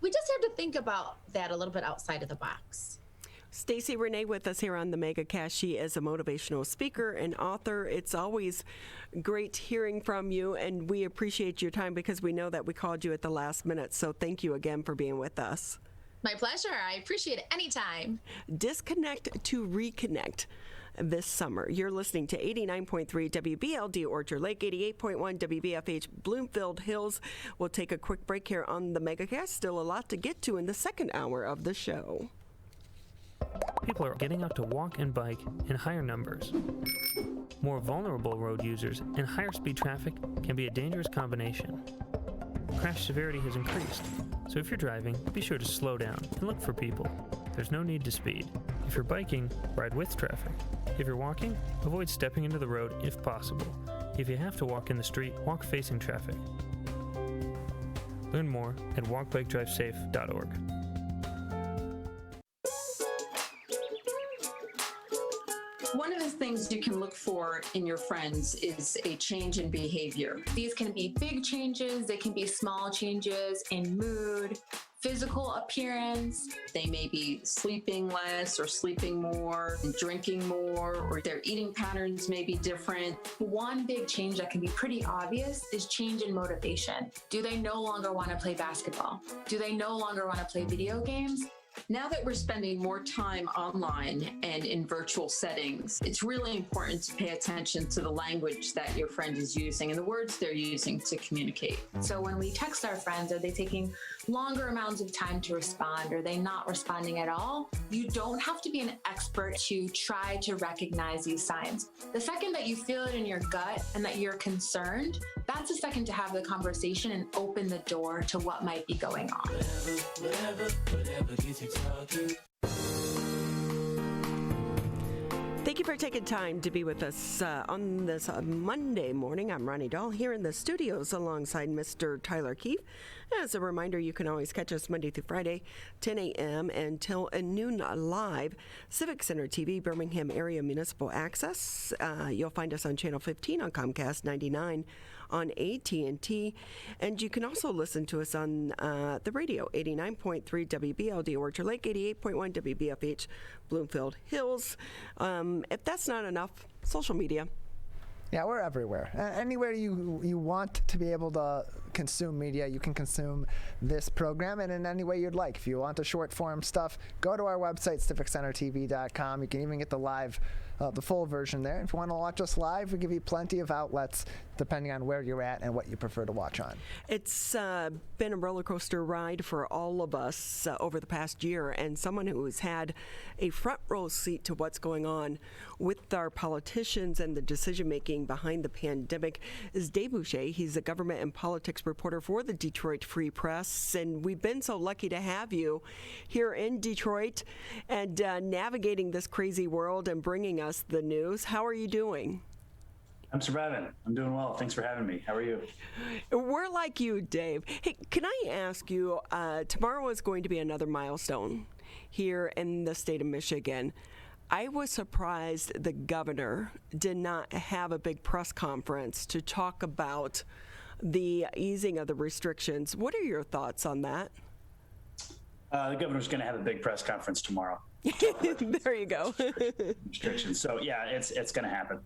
we just have to think about that a little bit outside of the box. Stacey Renee with us here on the MegaCast. She is a motivational speaker and author. It's always great hearing from you, and we appreciate your time because we know that we called you at the last minute. So thank you again for being with us. My pleasure. I appreciate it anytime. Disconnect to reconnect this summer. You're listening to 89.3 WBLD Orchard Lake, 88.1 WBFH Bloomfield Hills. We'll take a quick break here on the MegaCast. Still a lot to get to in the second hour of the show. People are getting out to walk and bike in higher numbers. More vulnerable road users and higher speed traffic can be a dangerous combination. Crash severity has increased, so if you're driving, be sure to slow down and look for people. There's no need to speed. If you're biking, ride with traffic. If you're walking, avoid stepping into the road if possible. If you have to walk in the street, walk facing traffic. Learn more at walkbikedrivesafe.org. One of the things you can look for in your friends is a change in behavior. These can be big changes, they can be small changes in mood, physical appearance. They may be sleeping less or sleeping more, drinking more, or their eating patterns may be different. One big change that can be pretty obvious is change in motivation. Do they no longer want to play basketball? Do they no longer want to play video games? Now that we're spending more time online and in virtual settings, it's really important to pay attention to the language that your friend is using and the words they're using to communicate. So when we text our friends, are they taking longer amounts of time to respond? Are they not responding at all? You don't have to be an expert to try to recognize these signs. The second that you feel it in your gut and that you're concerned, that's the second to have the conversation and open the door to what might be going on. Whatever gets you talking. Thank you for taking time to be with us on this Monday morning. I'm Ronnie Dahl here in the studios alongside Mr. Tyler Keefe. As a reminder, you can always catch us Monday through Friday, 10 a.m. until noon live. Civic Center TV, Birmingham Area Municipal Access. You'll find us on Channel 15 on Comcast 99 on AT&T. And you can also listen to us on the radio, 89.3 WBLD Orchard Lake, 88.1 WBFH Bloomfield Hills. If that's not enough, social media. Yeah, we're everywhere. Anywhere you want to be able to consume media, you can consume this program, and in any way you'd like. If you want the short form stuff, go to our website, civiccentertv.com. You can even get the full version there. If you want to watch us live, we give you plenty of outlets depending on where you're at and what you prefer to watch on. It's been a roller coaster ride for all of us over the past year, and someone who has had a front row seat to what's going on with our politicians and the decision making behind the pandemic is Dave Boucher. He's a government and politics reporter for the Detroit Free Press, and we've been so lucky to have you here in Detroit and navigating this crazy world and bringing us the news. How are you doing? I'm surviving. I'm doing well. Thanks for having me. How are you? We're like you, Dave. Hey, can I ask you, tomorrow is going to be another milestone here in the state of Michigan. I was surprised the governor did not have a big press conference to talk about the easing of the restrictions. What are your thoughts on that? The governor's going to have a big press conference tomorrow. There you go. Restrictions. So yeah, it's going to happen.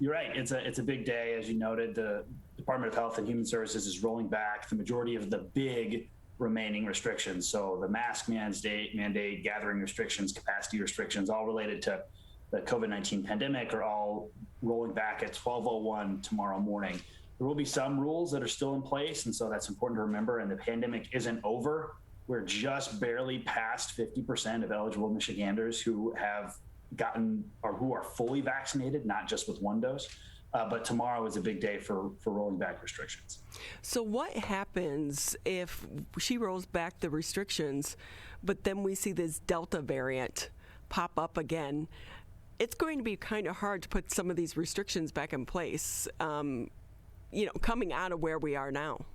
You're right. It's a big day, as you noted. The Department of Health and Human Services is rolling back the majority of the big remaining restrictions. So the mask mandate, gathering restrictions, capacity restrictions, all related to the COVID-19 pandemic, are all rolling back at 12:01 tomorrow morning. There will be some rules that are still in place, and so that's important to remember. And the pandemic isn't over. We're just barely past 50% of eligible Michiganders who have gotten or who are fully vaccinated, not just with one dose. But tomorrow is a big day for rolling back restrictions. So what happens if she rolls back the restrictions, but then we see this Delta variant pop up again? It's going to be kind of hard to put some of these restrictions back in place, coming out of where we are now.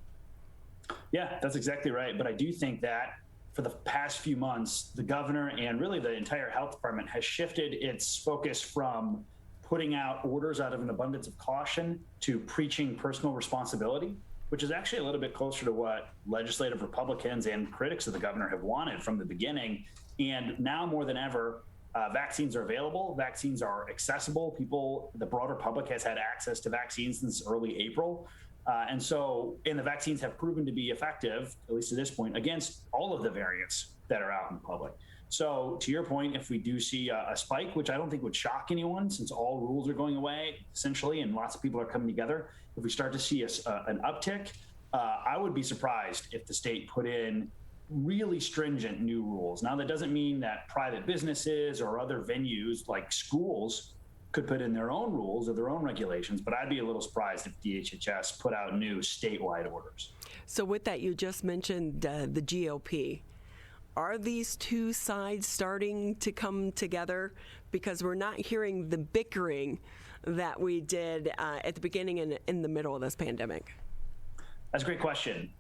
Yeah, that's exactly right. But I do think that for the past few months, the governor and really the entire health department has shifted its focus from putting out orders out of an abundance of caution to preaching personal responsibility, which is actually a little bit closer to what legislative Republicans and critics of the governor have wanted from the beginning. And now more than ever, vaccines are available. Vaccines are accessible. The broader public has had access to vaccines since early April. And the vaccines have proven to be effective, at least to this point, against all of the variants that are out in public. So to your point, if we do see a spike, which I don't think would shock anyone since all rules are going away, essentially, and lots of people are coming together, if we start to see an uptick, I would be surprised if the state put in really stringent new rules. Now, that doesn't mean that private businesses or other venues like schools could put in their own rules or their own regulations, but I'd be a little surprised if DHHS put out new statewide orders. So with that, you just mentioned the GOP. Are these two sides starting to come together? Because we're not hearing the bickering that we did at the beginning and in the middle of this pandemic. That's a great question.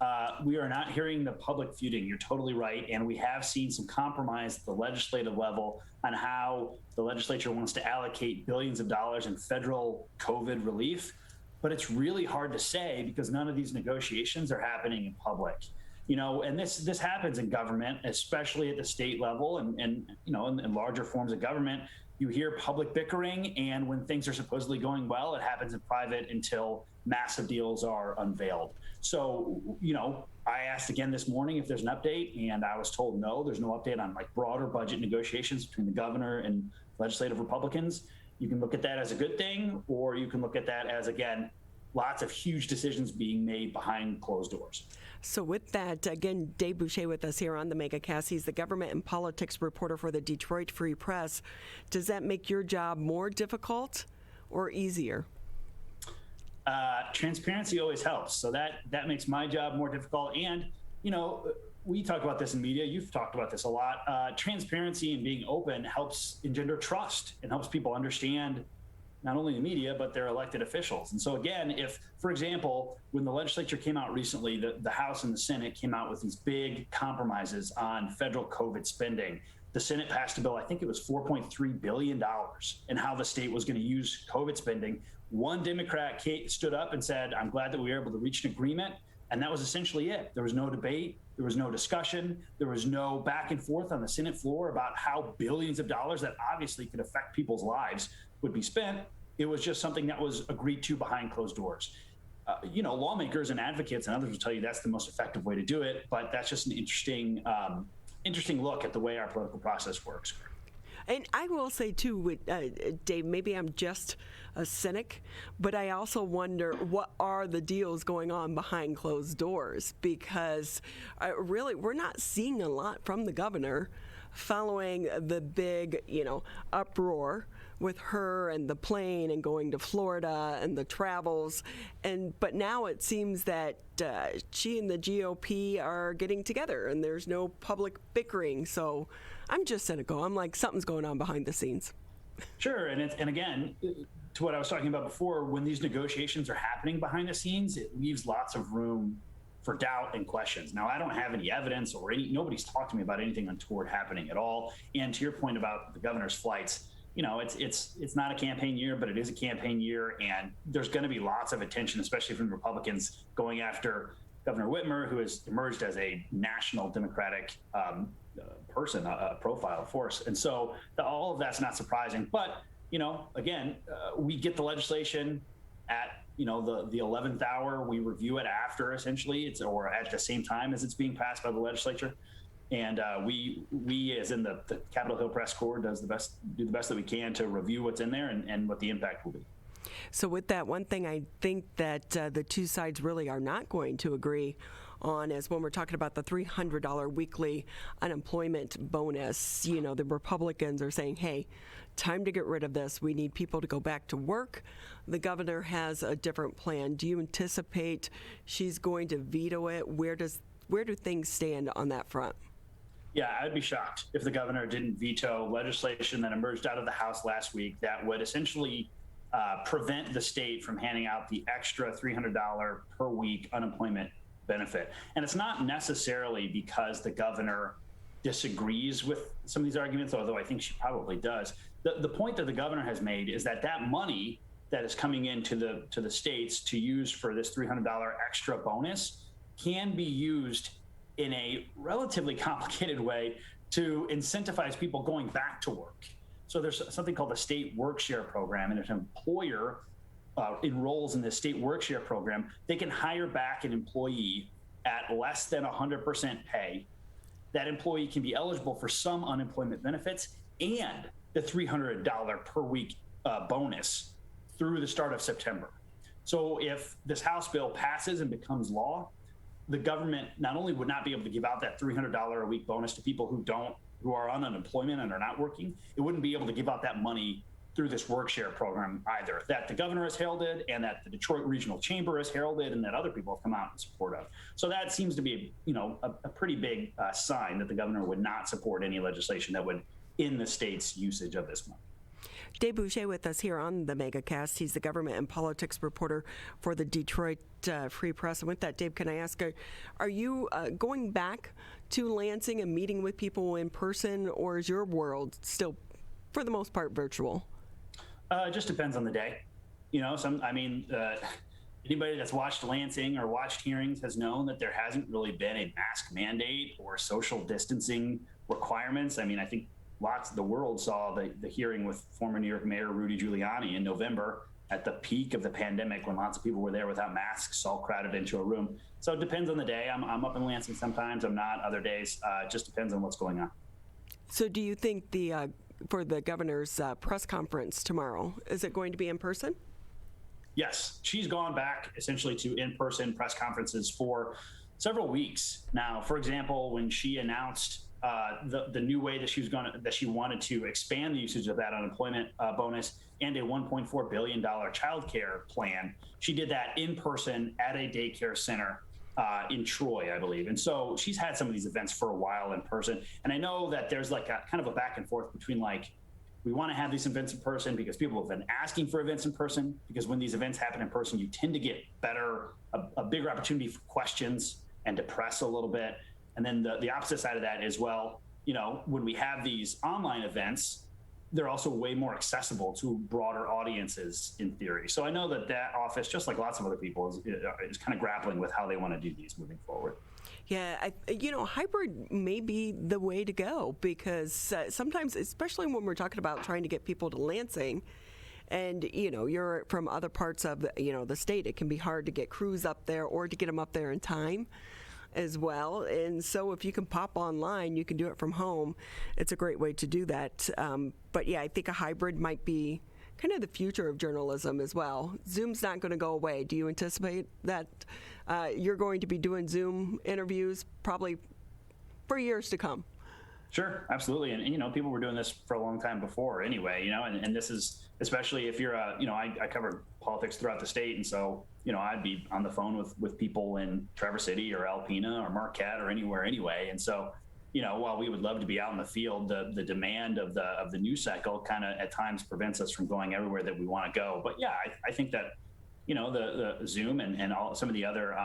We are not hearing the public feuding. You're totally right. And we have seen some compromise at the legislative level on how the legislature wants to allocate billions of dollars in federal COVID relief. But it's really hard to say because none of these negotiations are happening in public. And this happens in government, especially at the state level and in larger forms of government. You hear public bickering, and when things are supposedly going well, it happens in private until massive deals are unveiled. So, I asked again this morning if there's an update, and I was told no, there's no update on broader budget negotiations between the governor and legislative Republicans. You can look at that as a good thing, or you can look at that as, again, lots of huge decisions being made behind closed doors. So with that, again, Dave Boucher with us here on the MegaCast. He's the government and politics reporter for the Detroit Free Press. Does that make your job more difficult or easier? Transparency always helps. So that makes my job more difficult. And, we talk about this in media. You've talked about this a lot. Transparency and being open helps engender trust and helps people understand not only the media, but their elected officials. And so again, if, for example, when the legislature came out recently, the House and the Senate came out with these big compromises on federal COVID spending. The Senate passed a bill, I think it was $4.3 billion, and how the state was going to use COVID spending. One Democrat stood up and said, I'm glad that we were able to reach an agreement. And that was essentially it. There was no debate. There was no discussion. There was no back and forth on the Senate floor about how billions of dollars that obviously could affect people's lives would be spent. It was just something that was agreed to behind closed doors. Lawmakers and advocates and others will tell you that's the most effective way to do it. But that's just an interesting look at the way our political process works. And I will say, too, Dave, maybe I'm just a cynic, but I also wonder what are the deals going on behind closed doors? Because really, we're not seeing a lot from the governor following the big, uproar with her and the plane and going to Florida and the travels. But now it seems that she and the GOP are getting together and there's no public bickering. So I'm just cynical. I'm like, something's going on behind the scenes. Sure. And again, to what I was talking about before, when these negotiations are happening behind the scenes, it leaves lots of room for doubt and questions. Now, I don't have any evidence or nobody's talked to me about anything untoward happening at all. And to your point about the governor's flights, it's not a campaign year, but it is a campaign year, and there's going to be lots of attention, especially from Republicans, going after Governor Whitmer, who has emerged as a national Democratic person, a profile force. And so all of that's not surprising. But, again, we get the legislation at, the 11th hour. We review it after, essentially, or at the same time as it's being passed by the legislature. And we, as in the Capitol Hill Press Corps, do the best that we can to review what's in there and what the impact will be. So with that, one thing I think that the two sides really are not going to agree on is when we're talking about the $300 weekly unemployment bonus. The Republicans are saying, hey, time to get rid of this. We need people to go back to work. The governor has a different plan. Do you anticipate she's going to veto it? Where do things stand on that front? Yeah, I'd be shocked if the governor didn't veto legislation that emerged out of the House last week that would essentially prevent the state from handing out the extra $300 per week unemployment benefit. And it's not necessarily because the governor disagrees with some of these arguments, although I think she probably does. The point that the governor has made is that money that is coming into the states to use for this $300 extra bonus can be used in a relatively complicated way to incentivize people going back to work. So there's something called the state work share program, and if an employer enrolls in the state work share program, they can hire back an employee at less than 100% pay. That employee can be eligible for some unemployment benefits and the $300 per week bonus through the start of September. So if this House bill passes and becomes law, the government not only would not be able to give out that $300 a week bonus to people who are on unemployment and are not working, it wouldn't be able to give out that money through this work share program either, that the governor has heralded and that the Detroit Regional Chamber has heralded and that other people have come out in support of. So that seems to be, a pretty big sign that the governor would not support any legislation that would end the state's usage of this money. Dave Boucher with us here on the MegaCast. He's the government and politics reporter for the Detroit Free Press. And with that, Dave, can I ask, are you going back to Lansing and meeting with people in person, or is your world still, for the most part, virtual? It just depends on the day. Anybody that's watched Lansing or watched hearings has known that there hasn't really been a mask mandate or social distancing requirements. I think the world saw the hearing with former New York Mayor Rudy Giuliani in November at the peak of the pandemic when lots of people were there without masks, all crowded into a room. So it depends on the day. I'm up in Lansing sometimes, I'm not other days. It just depends on what's going on. So do you think for the governor's press conference tomorrow, is it going to be in person? Yes, she's gone back essentially to in-person press conferences for several weeks now. For example, when she announced the new way that she wanted to expand the usage of that unemployment bonus and a $1.4 billion child care plan, she did that in person at a daycare center in Troy, I believe. And so she's had some of these events for a while in person. And I know that there's like a kind of a back and forth between we want to have these events in person because people have been asking for events in person, because when these events happen in person, you tend to get a bigger opportunity for questions and to press a little bit. And then the opposite side of that is, when we have these online events, they're also way more accessible to broader audiences in theory. So I know that office, just like lots of other people, is kind of grappling with how they want to do these moving forward. Yeah, hybrid may be the way to go, because sometimes, especially when we're talking about trying to get people to Lansing, and you're from other parts of the state, it can be hard to get crews up there or to get them up there in time as well. And so if you can pop online, you can do it from home. It's a great way to do that. But yeah, I think a hybrid might be kind of the future of journalism as well. Zoom's not going to go away. Do you anticipate that you're going to be doing Zoom interviews probably for years to come? Sure, absolutely. And, people were doing this for a long time before anyway, and this is, especially if you're, I cover politics throughout the state. And so, I'd be on the phone with people in Traverse City or Alpena or Marquette or anywhere anyway. And so, while we would love to be out in the field, the demand of the news cycle kind of at times prevents us from going everywhere that we want to go. But yeah, I think that, the Zoom and all some of the other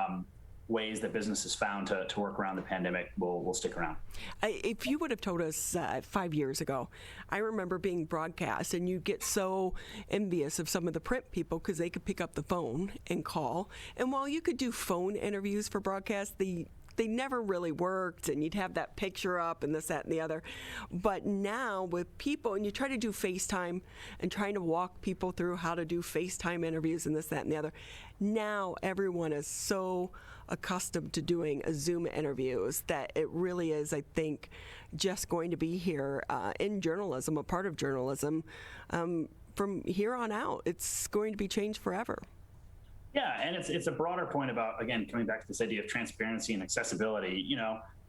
ways that businesses found to work around the pandemic will stick around. If you would have told us 5 years ago, I remember being broadcast and you get so envious of some of the print people because they could pick up the phone and call. And while you could do phone interviews for broadcast, they never really worked, and you'd have that picture up and this, that, and the other. But now with people, and you try to do FaceTime and trying to walk people through how to do FaceTime interviews and this, that, and the other. Now everyone is so accustomed to doing Zoom interviews that it really is, I think, just going to be here in journalism, a part of journalism. From here on out, it's going to be changed forever. Yeah, and it's a broader point about, again, coming back to this idea of transparency and accessibility.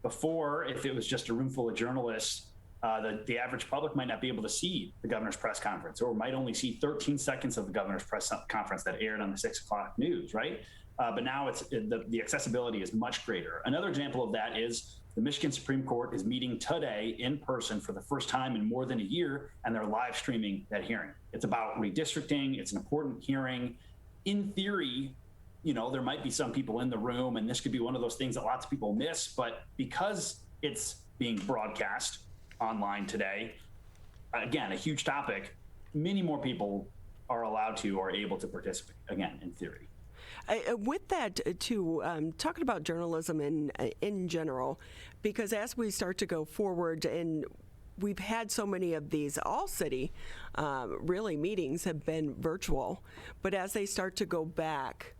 Before, if it was just a room full of journalists, the average public might not be able to see the governor's press conference, or might only see 13 seconds of the governor's press conference that aired on the 6 o'clock news, right? But now the accessibility is much greater. Another example of that is the Michigan Supreme Court is meeting today in person for the first time in more than a year, and they're live streaming that hearing. It's about redistricting. It's an important hearing. In theory, there might be some people in the room, and this could be one of those things that lots of people miss. But because it's being broadcast online today, again, a huge topic, many more people are allowed to or able to participate, again, in theory. With that, too, talking about journalism in general, because as we start to go forward and we've had so many of these all-city, really, meetings have been virtual. But as they start to go back,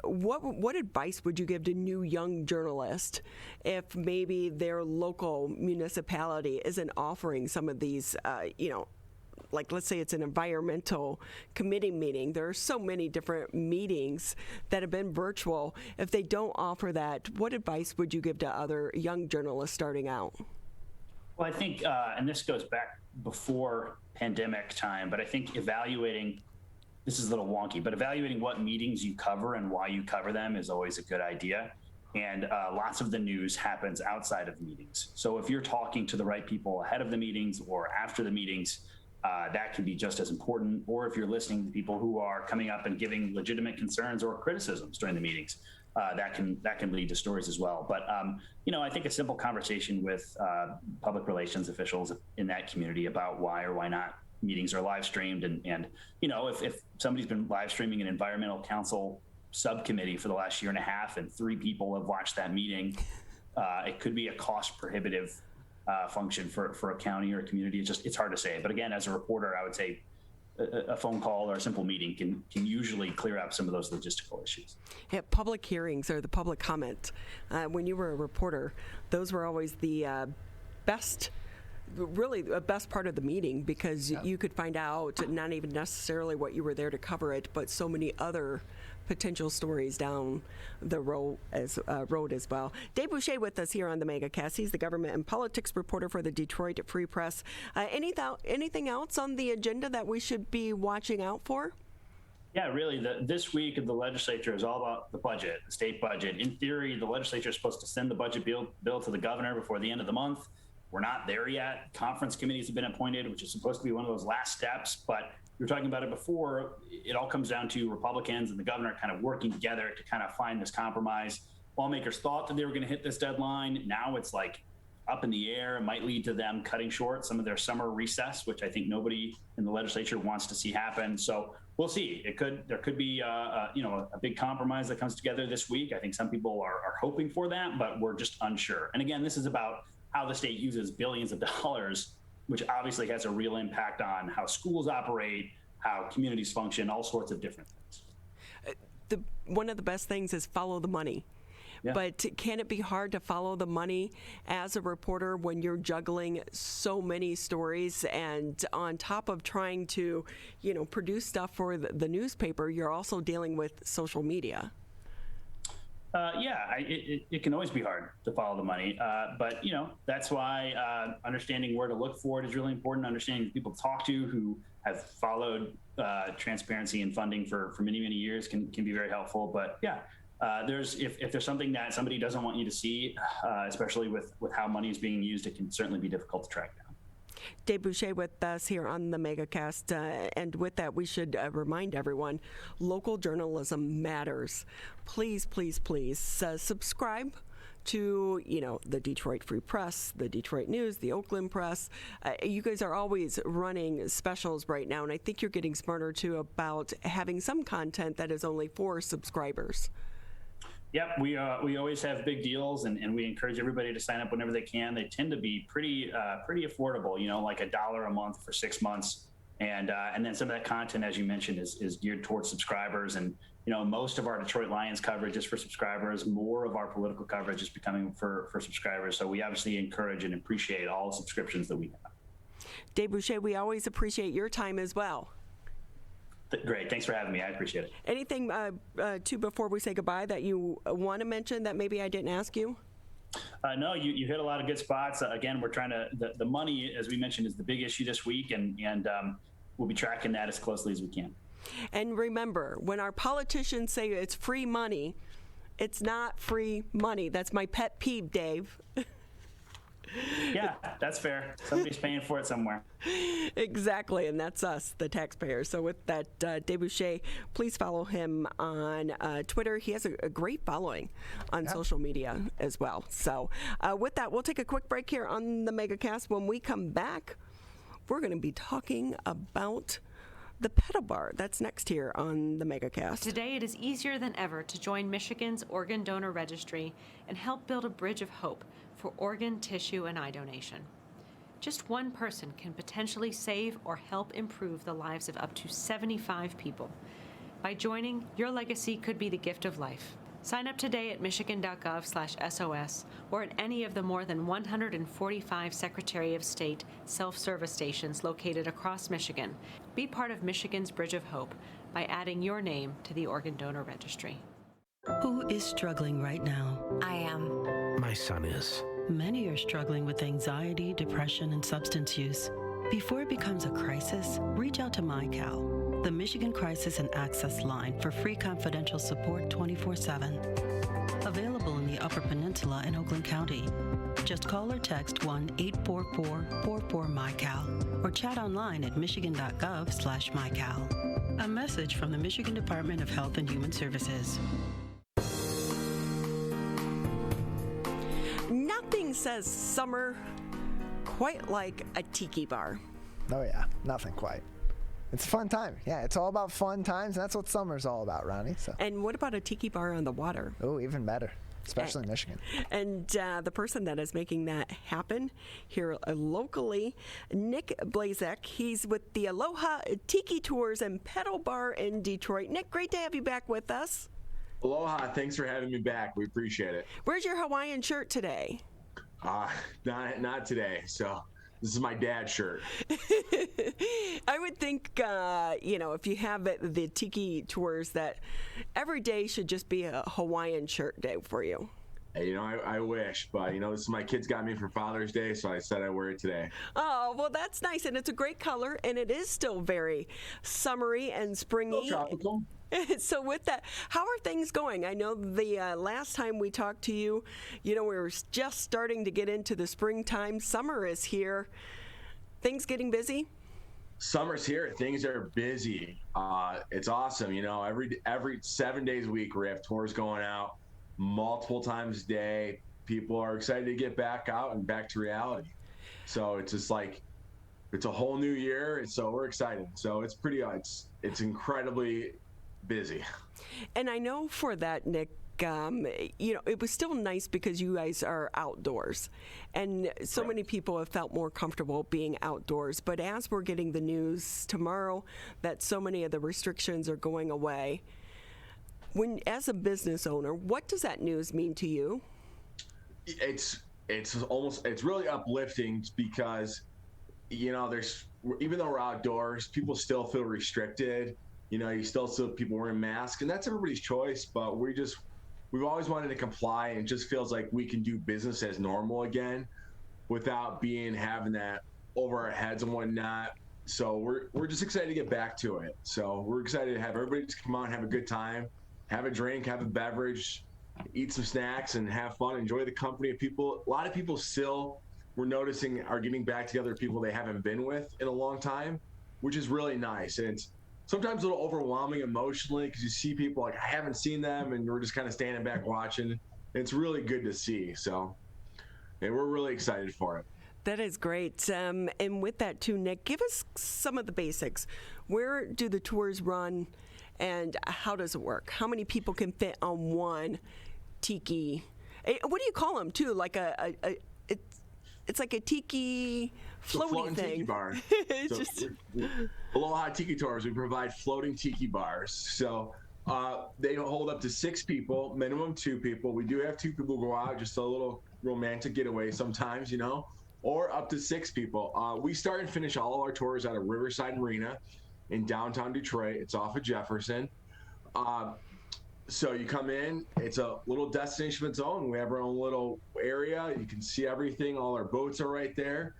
what advice would you give to new young journalists if maybe their local municipality isn't offering some of these, like let's say it's an environmental committee meeting. There are so many different meetings that have been virtual. If they don't offer that, what advice would you give to other young journalists starting out? Well, I think, and this goes back before pandemic time, but I think evaluating, this is a little wonky, but evaluating what meetings you cover and why you cover them is always a good idea. And lots of the news happens outside of meetings. So if you're talking to the right people ahead of the meetings or after the meetings, that can be just as important. Or if you're listening to people who are coming up and giving legitimate concerns or criticisms during the meetings, that can lead to stories as well. But I think a simple conversation with public relations officials in that community about why or why not meetings are live streamed, and if somebody's been live streaming an environmental council subcommittee for the last year and a half and 3 people have watched that meeting, it could be a cost prohibitive function for a county or a community. It's hard to say. But again, as a reporter, I would say a phone call or a simple meeting can usually clear up some of those logistical issues. Yeah, public hearings or the public comment. When you were a reporter, those were always the best part of the meeting, because you could find out not even necessarily what you were there to cover it, but so many other potential stories down the road as well. Dave Boucher with us here on the MegaCast. He's the government and politics reporter for the Detroit Free Press. Anything else on the agenda that we should be watching out for? Yeah, really, this week of the legislature is all about the budget, the state budget. In theory, the legislature is supposed to send the budget bill to the governor before the end of the month. We're not there yet. Conference committees have been appointed, which is supposed to be one of those last steps, but we were talking about it before. It all comes down to Republicans and the governor kind of working together to kind of find this compromise. Lawmakers thought that they were going to hit this deadline. Now it's like up in the air. It might lead to them cutting short some of their summer recess, which I think nobody in the legislature wants to see happen. So we'll see. There could be a big compromise that comes together this week. I think some people are hoping for that, but we're just unsure. And again, this is about how the state uses billions of dollars, which obviously has a real impact on how schools operate, how communities function, all sorts of different things. One of the best things is follow the money. Yeah. But can it be hard to follow the money as a reporter when you're juggling so many stories, and on top of trying to, produce stuff for the newspaper, you're also dealing with social media? It can always be hard to follow the money, but that's why understanding where to look for it is really important. Understanding people to talk to who have followed transparency and funding for many years can be very helpful. But if there's something that somebody doesn't want you to see, especially with how money is being used, it can certainly be difficult to track down. Dave Boucher with us here on the MegaCast, and with that, we should remind everyone, local journalism matters. Please, please, please subscribe to, the Detroit Free Press, the Detroit News, the Oakland Press. You guys are always running specials right now, and I think you're getting smarter, too, about having some content that is only for subscribers. Yep, we always have big deals, and we encourage everybody to sign up whenever they can. They tend to be pretty affordable, like $1 a month for 6 months, and then some of that content, as you mentioned, is geared towards subscribers. And most of our Detroit Lions coverage is for subscribers. More of our political coverage is becoming for subscribers. So we obviously encourage and appreciate all subscriptions that we have. Dave Boucher, we always appreciate your time as well. Great. Thanks for having me. I appreciate it. Anything, too, before we say goodbye that you want to mention that maybe I didn't ask you? No, you hit a lot of good spots. Again, we're trying to, the money, as we mentioned, is the big issue this week, and we'll be tracking that as closely as we can. And remember, when our politicians say it's free money, it's not free money. That's my pet peeve, Dave. Yeah, that's fair. Somebody's paying for it somewhere. Exactly, and that's us, the taxpayers. So with that, Dave Boucher, please follow him on Twitter. He has a great following on social media as well. So with that, we'll take a quick break here on the MegaCast. When we come back, we're going to be talking about the pedal bar. That's next here on the MegaCast. Today, it is easier than ever to join Michigan's Organ Donor Registry and help build a bridge of hope for organ, tissue, and eye donation. Just one person can potentially save or help improve the lives of up to 75 people. By joining, your legacy could be the gift of life. Sign up today at michigan.gov/SOS or at any of the more than 145 Secretary of State self-service stations located across Michigan. Be part of Michigan's Bridge of Hope by adding your name to the Organ Donor Registry. Who is struggling right now? I am. My son is. Many are struggling with anxiety, depression, and substance use. Before it becomes a crisis, reach out to MyCal, the Michigan Crisis and Access Line, for free confidential support 24/7. Available in the Upper Peninsula and Oakland County. Just call or text 1-844-44-MyCal or chat online at michigan.gov/MyCal. A message from the Michigan Department of Health and Human Services. Nothing says summer quite like a tiki bar. Oh yeah, nothing quite. It's a fun time. Yeah, it's all about fun times. And that's what summer's all about, Ronnie. So. And what about a tiki bar on the water? Oh, even better, especially in Michigan. And the person that is making that happen here locally, Nick Blazek, he's with the Aloha Tiki Tours and Pedal Bar in Detroit. Nick, great to have you back with us. Aloha, thanks for having me back. We appreciate it. Where's your Hawaiian shirt today? Not today. So this is my dad's shirt. I would think, if you have the Tiki Tours, that every day should just be a Hawaiian shirt day for you. Hey, I wish, but this is my kids got me for Father's Day, so I said I'd wear it today. Oh, well, that's nice, and it's a great color, and it is still very summery and springy. Still tropical. So with that, how are things going? I know the last time we talked to you, we were just starting to get into the springtime. Summer is here. Things getting busy? Summer's here. Things are busy. It's awesome. Every 7 days a week we have tours going out multiple times a day. People are excited to get back out and back to reality. So it's just like it's a whole new year. So we're excited. So it's it's incredibly busy. And I know for that, Nick, it was still nice because you guys are outdoors, and so many people have felt more comfortable being outdoors. But as we're getting the news tomorrow that so many of the restrictions are going away, as a business owner, what does that news mean to you? It's really uplifting because, there's, even though we're outdoors, people still feel restricted. You still see people wearing masks, and that's everybody's choice, but we've always wanted to comply, and it just feels like we can do business as normal again without having that over our heads and whatnot. So we're just excited to get back to it. So we're excited to have everybody just come out and have a good time, have a drink, have a beverage, eat some snacks, and have fun. Enjoy the company of people. A lot of people still, we're noticing, are getting back together with people they haven't been with in a long time, which is really nice. And it's sometimes a little overwhelming emotionally because you see people like, I haven't seen them, and we're just kind of standing back watching. It's really good to see. So, and we're really excited for it. That is great. And with that too, Nick, give us some of the basics. Where do the tours run, and how does it work? How many people can fit on one tiki? What do you call them too? Like it's like a tiki floaty thing. Tiki bar. It's so just Aloha Tiki Tours. We provide floating tiki bars. So they hold up to 6 people, minimum 2 people. We do have 2 people go out, just a little romantic getaway sometimes, you know, or up to 6 people. We start and finish all of our tours out of Riverside Marina in downtown Detroit. It's off of Jefferson. So you come in, it's a little destination of its own. We have our own little area. You can see everything. All our boats are right there.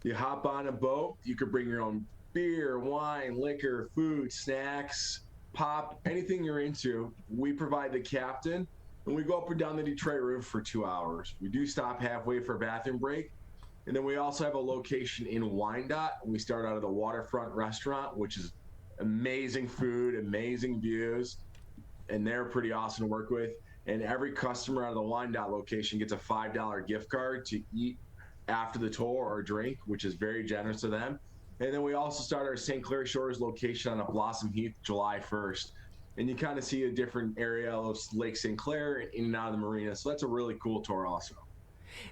You hop on a boat. You could bring your own beer, wine, liquor, food, snacks, pop, anything you're into. We provide the captain, and we go up and down the Detroit River for 2 hours. We do stop halfway for a bathroom break. And then we also have a location in Wyandotte. We start out of the waterfront restaurant, which is amazing food, amazing views, and they're pretty awesome to work with. And every customer out of the Wyandotte location gets a $5 gift card to eat after the tour or drink, which is very generous to them. And then we also start our St. Clair Shores location on a Blossom Heath July 1st. And you kind of see a different area of Lake St. Clair and in and out of the marina. So that's a really cool tour also.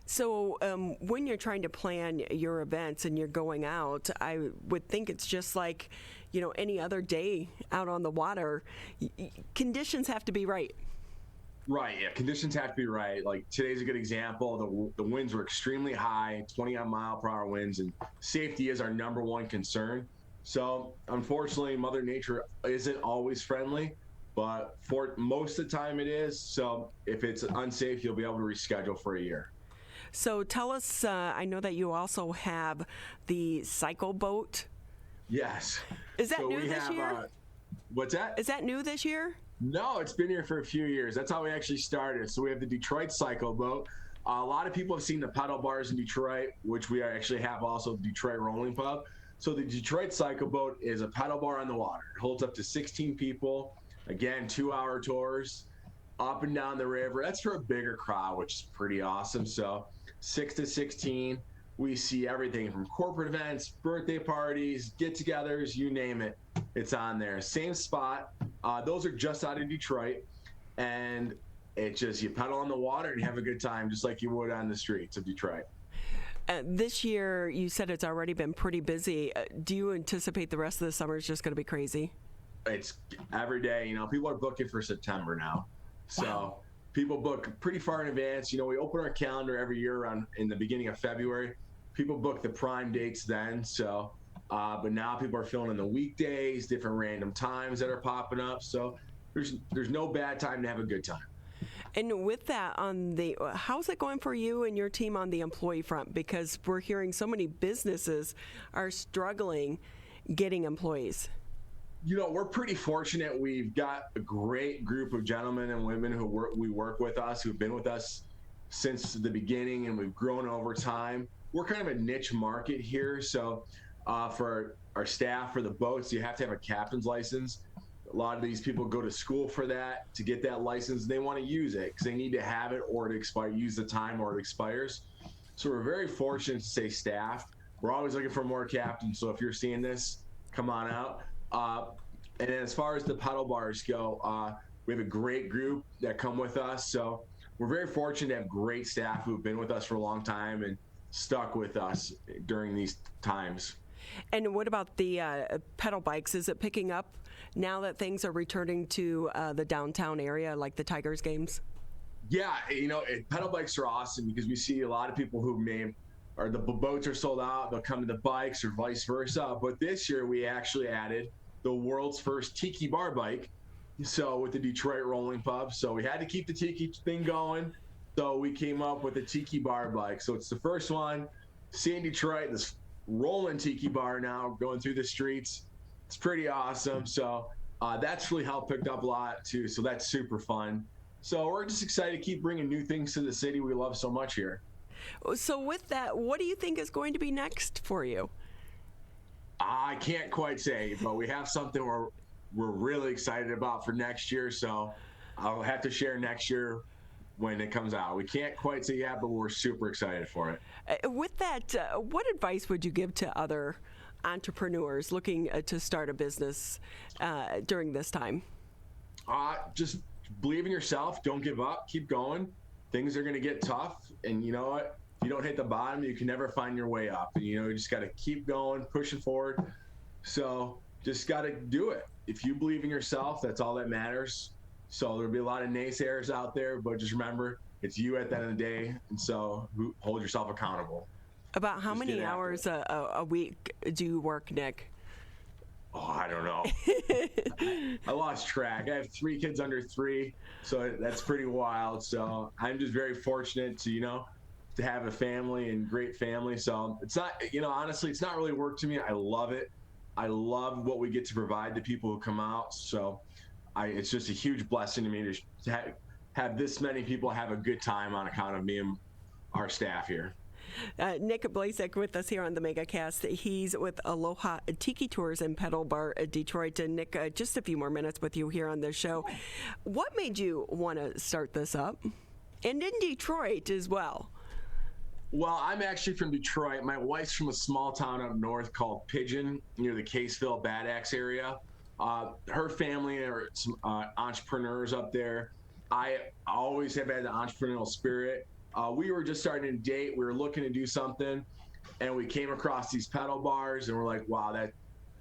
So when you're trying to plan your events and you're going out, I would think it's just like, you know, any other day out on the water. Conditions have to be right. Right, yeah, conditions have to be right. Like today's a good example. The winds were extremely high, 20-mile-per-hour winds, and safety is our #1 concern. So unfortunately, Mother Nature isn't always friendly, but for most of the time it is. So if it's unsafe, you'll be able to reschedule for a year. So tell us, I know that you also have the cycle boat. Yes. Is that new this year? What's that? Is that new this year? No, it's been here for a few years. That's how we actually started. So we have the Detroit Cycle Boat. A lot of people have seen the pedal bars in Detroit, which we actually have also Detroit Rolling Pub. So the Detroit Cycle Boat is a pedal bar on the water. It holds up to 16 people. Again, 2-hour tours up and down the river. That's for a bigger crowd, which is pretty awesome. So 6 to 16, we see everything from corporate events, birthday parties, get-togethers, you name it. It's on there. Same spot. Those are just out of Detroit, and it's just you pedal on the water and you have a good time, just like you would on the streets of Detroit. This year, you said it's already been pretty busy. Do you anticipate the rest of the summer is just going to be crazy? It's every day. You know, people are booking for September now, so wow. People book pretty far in advance. You know, we open our calendar every year around in the beginning of February. People book the prime dates then. So. But now people are filling in the weekdays, different random times that are popping up. So there's no bad time to have a good time. And with that, how's it going for you and your team on the employee front? Because we're hearing so many businesses are struggling getting employees. You know, we're pretty fortunate. We've got a great group of gentlemen and women who work with us, who've been with us since the beginning, and we've grown over time. We're kind of a niche market here, so. For our staff, for the boats, you have to have a captain's license. A lot of these people go to school for that to get that license. They want to use it because they need to have it or it use the time or it expires. So we're very fortunate to say staff. We're always looking for more captains. So if you're seeing this, come on out. And then as far as the pedal bars go, we have a great group that come with us. So we're very fortunate to have great staff who've been with us for a long time and stuck with us during these times. And what about the pedal bikes? Is it picking up now that things are returning to the downtown area, like the Tigers games? Yeah, you know, pedal bikes are awesome because we see a lot of people who the boats are sold out, they'll come to the bikes or vice versa. But this year we actually added the world's first tiki bar bike. So with the Detroit Rolling Pub. So we had to keep the tiki thing going. So we came up with a tiki bar bike. So it's the first one. See in Detroit, this rolling tiki bar now going through the streets. It's pretty awesome. So That's really helped pick up a lot too. So that's super fun. So we're just excited to keep bringing new things to the city we love so much here. So with that, what do you think is going to be next for you? I can't quite say, but we have something we're really excited about for next year. So I'll have to share next year when it comes out. We can't quite say yet, but we're super excited for it. With that, what advice would you give to other entrepreneurs looking to start a business during this time? Just believe in yourself. Don't give up. Keep going. Things are going to get tough. And you know what? If you don't hit the bottom, you can never find your way up. And, you just got to keep going, pushing forward. So just got to do it. If you believe in yourself, that's all that matters. So there'll be a lot of naysayers out there, but just remember, it's you at the end of the day. And so hold yourself accountable. About how many hours a week do you work, Nick? Oh, I don't know. I lost track. I have 3 kids under 3, so that's pretty wild. So I'm just very fortunate to, to have a family and great family. So it's not, honestly, it's not really work to me. I love it. I love what we get to provide to people who come out. So it's just a huge blessing to me to have this many people have a good time on account of me and our staff here. Nick Blazek with us here on the MegaCast. He's with Aloha Tiki Tours in Pedal Bar, Detroit. And Nick, just a few more minutes with you here on the show. What made you want to start this up? And in Detroit as well. Well, I'm actually from Detroit. My wife's from a small town up north called Pigeon, near the Caseville, Bad Axe area. Her family are some entrepreneurs up there. I always have had the entrepreneurial spirit. We were just starting to date. We were looking to do something, and we came across these pedal bars, and we're like, wow,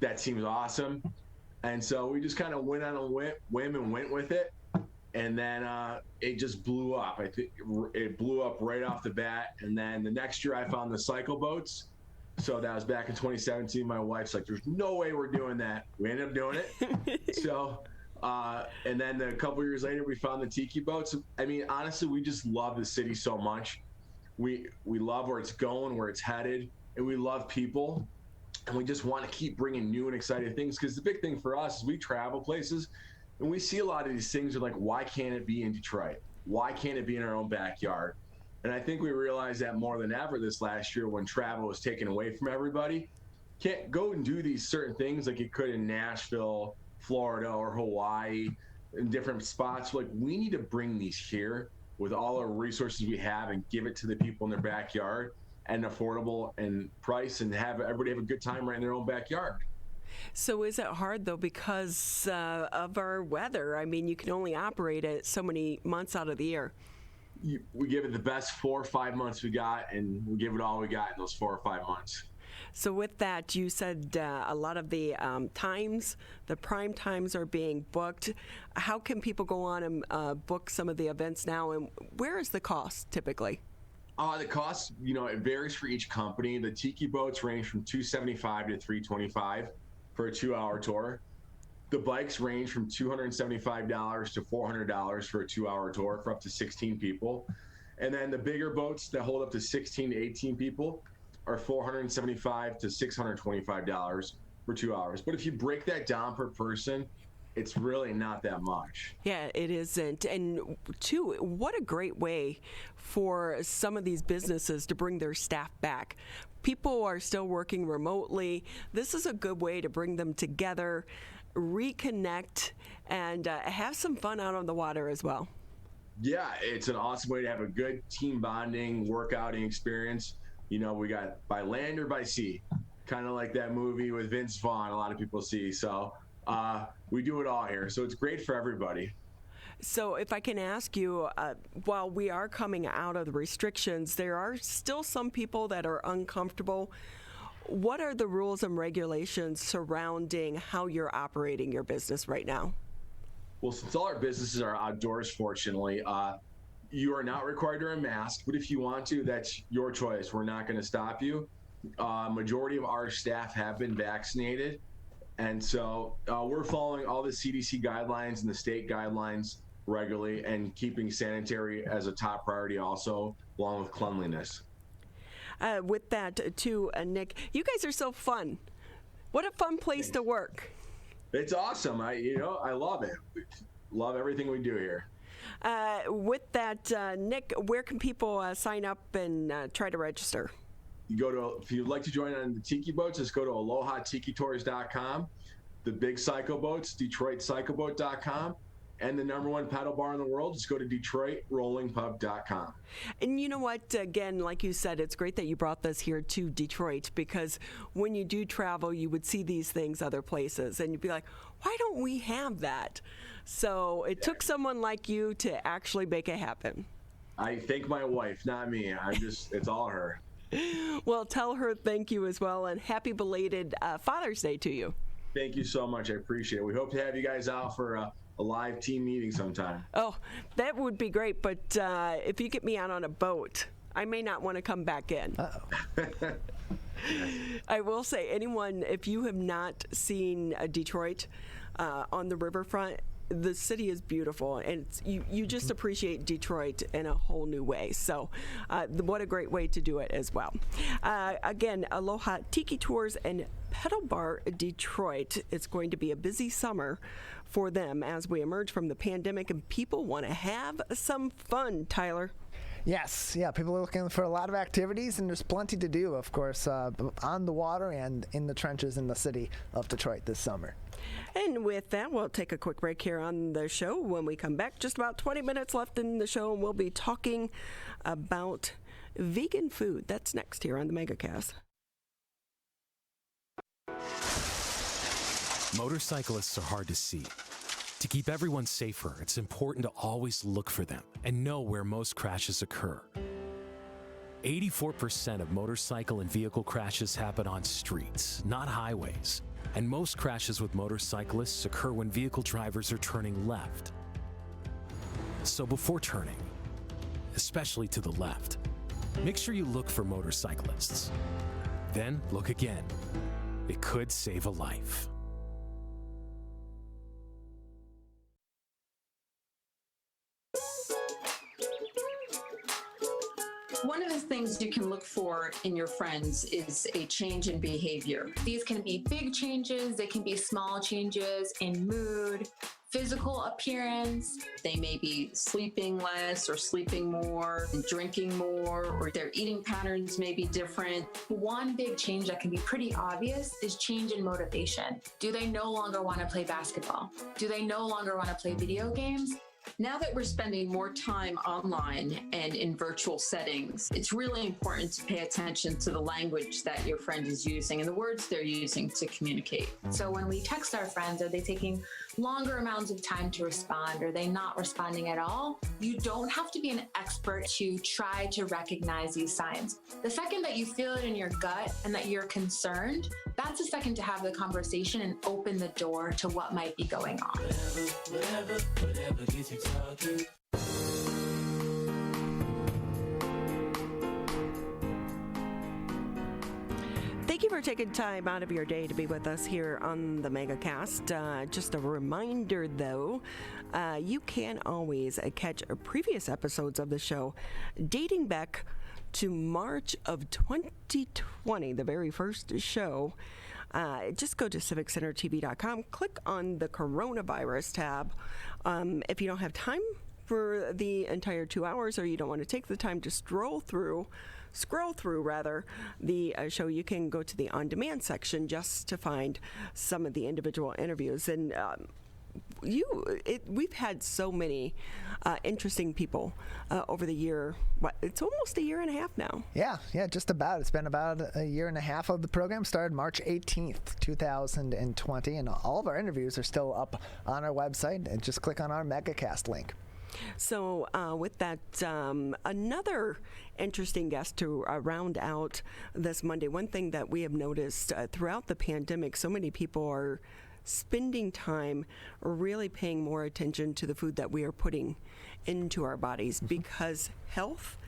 that seems awesome. And so we just kind of went on a whim and went with it. And then it just blew up. I think it blew up right off the bat. And then the next year I found the cycle boats. So that was back in 2017. My wife's like, there's no way we're doing that. We ended up doing it. So, and then a couple years later, we found the tiki boats. I mean, honestly, we just love the city so much. We love where it's going, where it's headed, and we love people. And we just want to keep bringing new and exciting things. Because the big thing for us is we travel places, and we see a lot of these things are like, why can't it be in Detroit? Why can't it be in our own backyard? And I think we realized that more than ever this last year when travel was taken away from everybody. Can't go and do these certain things like you could in Nashville, Florida, or Hawaii, in different spots. Like, we need to bring these here with all our resources we have and give it to the people in their backyard and affordable and price, and have everybody have a good time right in their own backyard. So is it hard, though, because of our weather? I mean, you can only operate it so many months out of the year. We give it the best 4 or 5 months we got, and we give it all we got in those 4 or 5 months. So with that, you said a lot of the times, the prime times are being booked. How can people go on and book some of the events now, and where is the cost typically? The cost, it varies for each company. The tiki boats range from $275 to $325 for a 2-hour tour. The bikes range from $275 to $400 for a 2-hour tour for up to 16 people. And then the bigger boats that hold up to 16 to 18 people are $475 to $625 for 2 hours. But if you break that down per person, it's really not that much. Yeah, it isn't. And two, what a great way for some of these businesses to bring their staff back. People are still working remotely. This is a good way to bring them together, reconnect, and have some fun out on the water as well. Yeah, it's an awesome way to have a good team bonding, workouting experience. We got by land or by sea, kind of like that movie with Vince Vaughn, a lot of people see. So we do it all here. So it's great for everybody. So if I can ask you, while we are coming out of the restrictions, there are still some people that are uncomfortable. What are the rules and regulations surrounding how you're operating your business right now? Well, since all our businesses are outdoors, fortunately, you are not required to wear a mask, but if you want to, that's your choice. We're not going to stop you. Majority of our staff have been vaccinated. And so we're following all the CDC guidelines and the state guidelines regularly, and keeping sanitary as a top priority also, along with cleanliness. With that, too, Nick, you guys are so fun. What a fun place to work. It's awesome. I love it. Love everything we do here. With that, Nick, where can people sign up and try to register? You go to, if you'd like to join on the tiki boats, just go to alohatikitours.com. The big cycle boats, DetroitCycleBoat.com. And the #1 paddle bar in the world, just go to DetroitRollingPub.com. And you know what? Again, like you said, it's great that you brought this here to Detroit, because when you do travel, you would see these things other places, and you'd be like, why don't we have that? So it took someone like you to actually make it happen. I thank my wife, not me. It's all her. Well, tell her thank you as well, and happy belated Father's Day to you. Thank you so much. I appreciate it. We hope to have you guys out for a live team meeting sometime. Oh, that would be great, but if you get me out on a boat, I may not want to come back in. Uh-oh. I will say, anyone, if you have not seen Detroit on the riverfront, the city is beautiful, and you just appreciate Detroit in a whole new way. So what a great way to do it as well. Again, Aloha Tiki Tours and Pedal Bar Detroit. It's going to be a busy summer for them as we emerge from the pandemic, and people want to have some fun, Tyler. Yes, yeah, people are looking for a lot of activities, and there's plenty to do, of course, on the water and in the trenches in the city of Detroit this summer. And with that, we'll take a quick break here on the show. When we come back, just about 20 minutes left in the show, and we'll be talking about vegan food. That's next here on the MegaCast. Motorcyclists are hard to see. To keep everyone safer, it's important to always look for them and know where most crashes occur. 84% of motorcycle and vehicle crashes happen on streets, not highways. And most crashes with motorcyclists occur when vehicle drivers are turning left. So before turning, especially to the left, make sure you look for motorcyclists. Then look again. It could save a life. One of the things you can look for in your friends is a change in behavior. These can be big changes, they can be small changes in mood, physical appearance. They may be sleeping less or sleeping more, drinking more, or their eating patterns may be different. One big change that can be pretty obvious is change in motivation. Do they no longer want to play basketball? Do they no longer want to play video games? Now that we're spending more time online and in virtual settings, it's really important to pay attention to the language that your friend is using and the words they're using to communicate. So when we text our friends, are they taking longer amounts of time to respond? Are they not responding at all? You don't have to be an expert to try to recognize these signs. The second that you feel it in your gut and that you're concerned, that's the second to have the conversation and open the door to what might be going on. Whatever gets you talking. Thank you for taking time out of your day to be with us here on the MegaCast. Just a reminder, though, you can always catch previous episodes of the show dating back to March of 2020, the very first show. Just go to civiccentertv.com, click on the coronavirus tab. If you don't have time for the entire 2 hours, or you don't want to take the time to scroll through the show, you can go to the on-demand section just to find some of the individual interviews. And we've had so many interesting people over the year. It's almost a year and a half now. Yeah, just about. It's been about a year and a half of the program. Started March 18th, 2020, and all of our interviews are still up on our website. And just click on our MegaCast link. So with that, another interesting guest to round out this Monday. One thing that we have noticed throughout the pandemic, so many people are spending time really paying more attention to the food that we are putting into our bodies, because health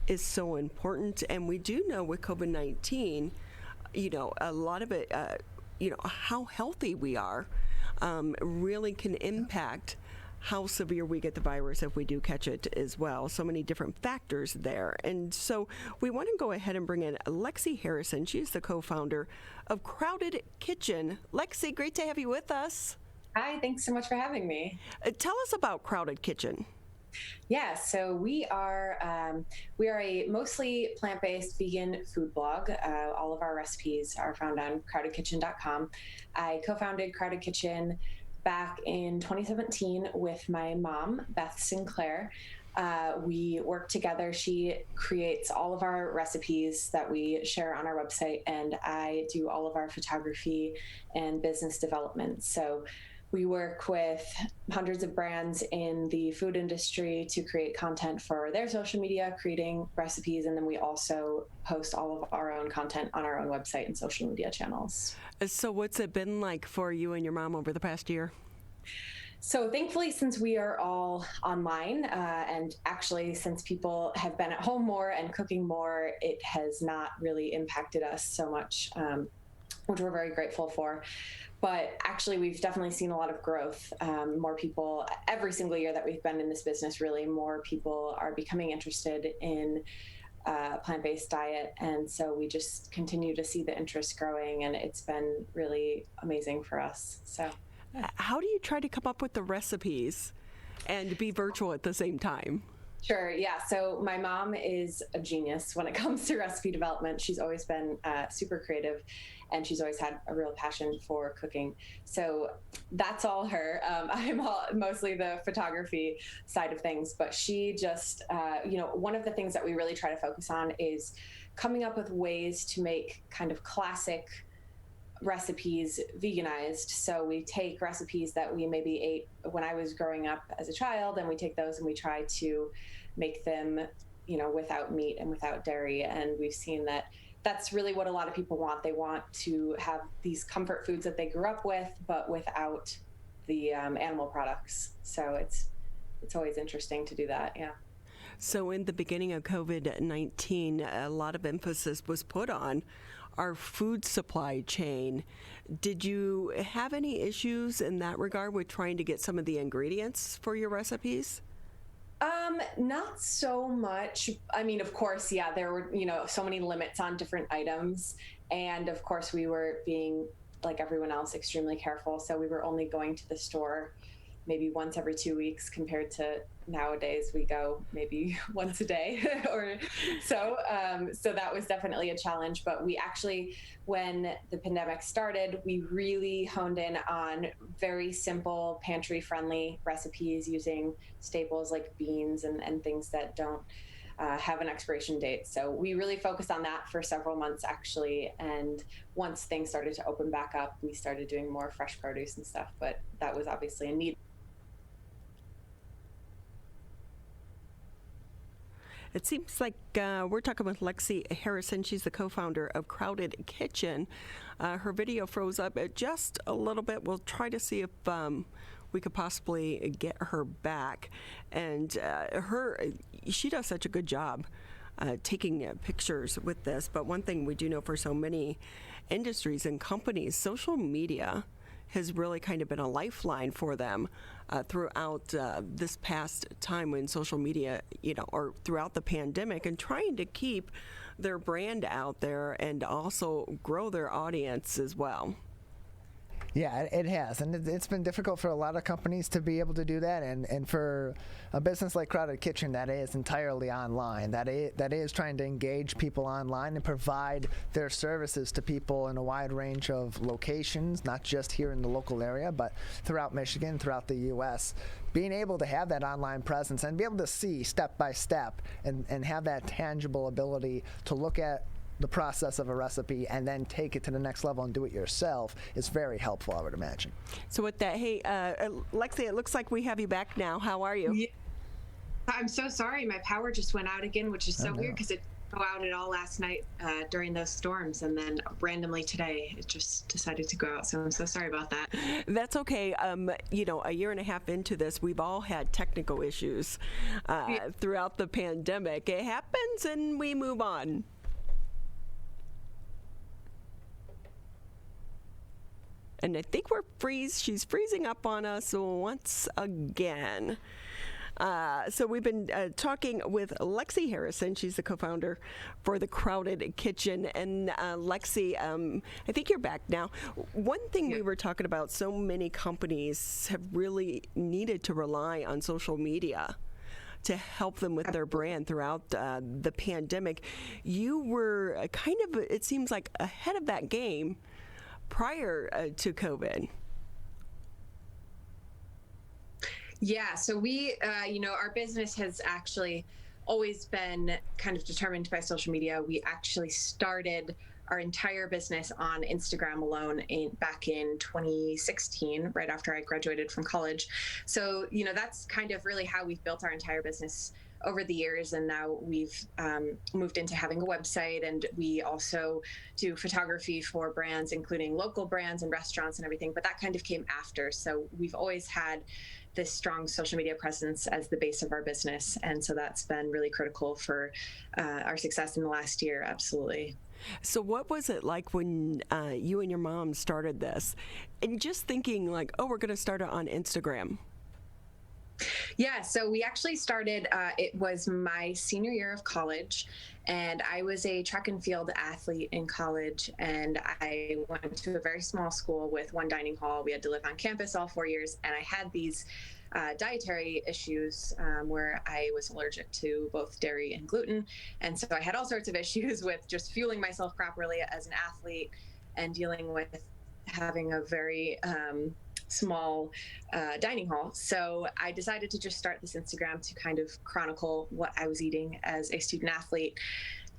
is so important. And we do know with COVID-19, a lot of it, how healthy we are really can impact how severe we get the virus if we do catch it as well. So many different factors there. And so we want to go ahead and bring in Lexi Harrison. She's the co-founder of Crowded Kitchen. Lexi, great to have you with us. Hi, thanks so much for having me. Tell us about Crowded Kitchen. Yeah, so we are a mostly plant-based vegan food blog. All of our recipes are found on crowdedkitchen.com. I co-founded Crowded Kitchen back in 2017 with my mom, Beth Sinclair. We work together. She creates all of our recipes that we share on our website, and I do all of our photography and business development. So we work with hundreds of brands in the food industry to create content for their social media, creating recipes, and then we also post all of our own content on our own website and social media channels. So what's it been like for you and your mom over the past year? So thankfully, since we are all online, and actually since people have been at home more and cooking more, it has not really impacted us so much, which we're very grateful for. But actually, we've definitely seen a lot of growth. More people, every single year that we've been in this business, really, more people are becoming interested in plant-based diet. And so we just continue to see the interest growing, and it's been really amazing for us. So, how do you try to come up with the recipes and be virtual at the same time? Sure. Yeah. So my mom is a genius when it comes to recipe development. She's always been super creative, and she's always had a real passion for cooking. So that's all her. I'm mostly the photography side of things, but she just, one of the things that we really try to focus on is coming up with ways to make kind of classic recipes veganized. So we take recipes that we maybe ate when I was growing up as a child, and we take those and we try to make them, without meat and without dairy. And we've seen that that's really what a lot of people want. They want to have these comfort foods that they grew up with, but without the animal products. So it's always interesting to do that. Yeah. So in the beginning of COVID-19, a lot of emphasis was put on our food supply chain. Did you have any issues in that regard with trying to get some of the ingredients for your recipes? Not so much. I mean, of course, yeah, there were, so many limits on different items. And of course, we were being, like everyone else, extremely careful. So we were only going to the store maybe once every 2 weeks, compared to nowadays we go maybe once a day or so. So that was definitely a challenge. But we actually, when the pandemic started, we really honed in on very simple pantry friendly recipes using staples like beans and things that don't have an expiration date. So we really focused on that for several months, actually. And once things started to open back up, we started doing more fresh produce and stuff. But that was obviously a need. It seems like we're talking with Lexi Harrison. She's the co-founder of Crowded Kitchen. Her video froze up just a little bit. We'll try to see if we could possibly get her back. And she does such a good job taking pictures with this. But one thing we do know for so many industries and companies, social media has really kind of been a lifeline for them throughout this past time when social media, or throughout the pandemic, and trying to keep their brand out there and also grow their audience as well. Yeah, it has, and it's been difficult for a lot of companies to be able to do that, and for a business like Crowded Kitchen that is entirely online, that is trying to engage people online and provide their services to people in a wide range of locations, not just here in the local area, but throughout Michigan, throughout the U.S. Being able to have that online presence and be able to see step by step and have that tangible ability to look at the process of a recipe and then take it to the next level and do it yourself is very helpful, I would imagine. So with that, hey, Lexi, it looks like we have you back now. How are you? Yeah. I'm so sorry. My power just went out again, which is so weird because it didn't go out at all last night during those storms. And then randomly today, it just decided to go out. So I'm so sorry about that. That's okay. A year and a half into this, we've all had technical issues throughout the pandemic. It happens and we move on. And I think she's freezing up on us once again. So we've been talking with Lexi Harrison. She's the co-founder for The Crowded Kitchen. And Lexi, I think you're back now. One thing we were talking about, so many companies have really needed to rely on social media to help them with their brand throughout the pandemic. You were kind of, it seems like, ahead of that game prior to COVID. Yeah, so we, our business has actually always been kind of determined by social media. We actually started our entire business on Instagram alone back in 2016, right after I graduated from college. So, that's kind of really how we've built our entire business over the years. And now we've moved into having a website, and we also do photography for brands, including local brands and restaurants and everything. But that kind of came after. So we've always had this strong social media presence as the base of our business. And so that's been really critical for our success in the last year. Absolutely. So what was it like when you and your mom started this? And just thinking like, oh, we're going to start it on Instagram. Yeah, so we actually started, it was my senior year of college, and I was a track and field athlete in college, and I went to a very small school with one dining hall. We had to live on campus all 4 years, and I had these dietary issues where I was allergic to both dairy and gluten. And so I had all sorts of issues with just fueling myself properly as an athlete and dealing with having a very small dining hall. So I decided to just start this Instagram to kind of chronicle what I was eating as a student athlete.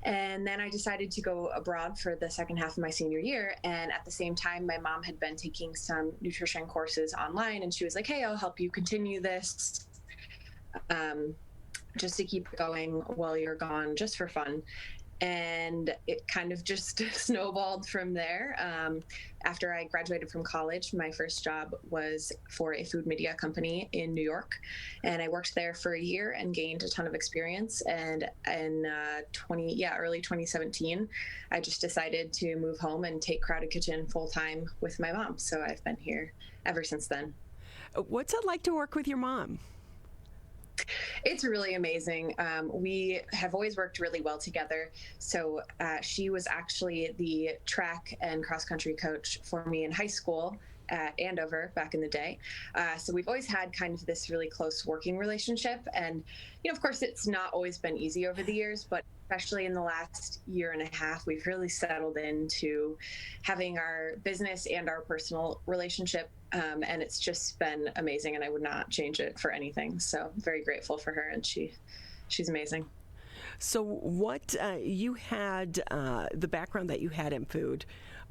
And then I decided to go abroad for the second half of my senior year. And at the same time, my mom had been taking some nutrition courses online, and she was like, hey, I'll help you continue this just to keep going while you're gone, just for fun. And it kind of just snowballed from there. After I graduated from college, my first job was for a food media company in New York. And I worked there for a year and gained a ton of experience. And in early 2017, I just decided to move home and take Crowded Kitchen full time with my mom. So I've been here ever since then. What's it like to work with your mom? It's really amazing. We have always worked really well together. So she was actually the track and cross country coach for me in high school at Andover back in the day. So we've always had kind of this really close working relationship. And, of course, it's not always been easy over the years, but especially in the last year and a half, we've really settled into having our business and our personal relationship. And it's just been amazing, and I would not change it for anything. So I'm very grateful for her, and she's amazing. So what you had, the background that you had in food,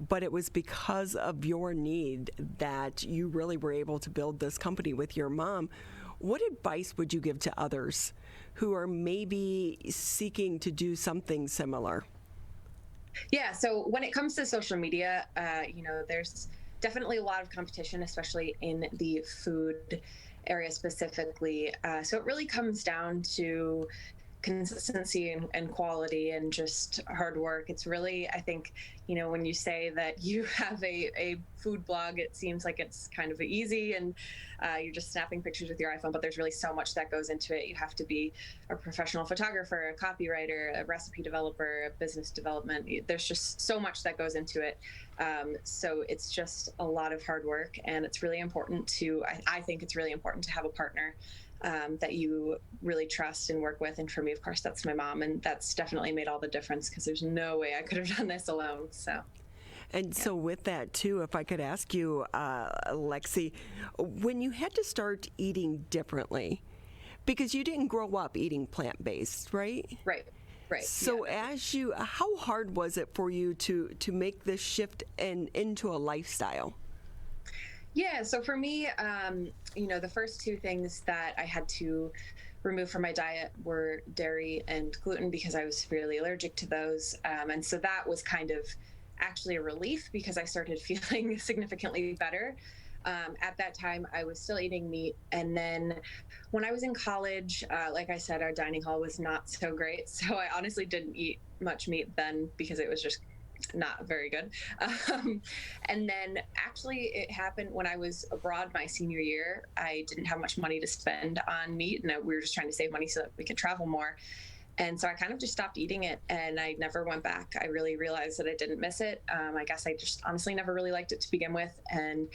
but it was because of your need that you really were able to build this company with your mom. What advice would you give to others who are maybe seeking to do something similar? Yeah, so when it comes to social media, there's definitely a lot of competition, especially in the food area specifically. So it really comes down to consistency and quality and just hard work. It's really, I think, when you say that you have a food blog, it seems like it's kind of easy and you're just snapping pictures with your iPhone, but there's really so much that goes into it. You have to be a professional photographer, a copywriter, a recipe developer, a business development. There's just so much that goes into it. So it's just a lot of hard work, and it's really important I think it's really important to have a partner that you really trust and work with. And for me, of course, that's my mom, and that's definitely made all the difference because there's no way I could have done this alone. So. And so with that, too, if I could ask you, Lexi, when you had to start eating differently, because you didn't grow up eating plant-based, right? Right. So how hard was it for you to make this shift into a lifestyle? Yeah, so for me, the first two things that I had to remove from my diet were dairy and gluten because I was severely allergic to those. And so that was kind of actually a relief because I started feeling significantly better. At that time, I was still eating meat. And then when I was in college, like I said, our dining hall was not so great. So I honestly didn't eat much meat then because it was just not very good. And then actually it happened when I was abroad my senior year. I didn't have much money to spend on meat, and we were just trying to save money so that we could travel more. And so I kind of just stopped eating it, and I never went back. I really realized that I didn't miss it. I guess I just honestly never really liked it to begin with. And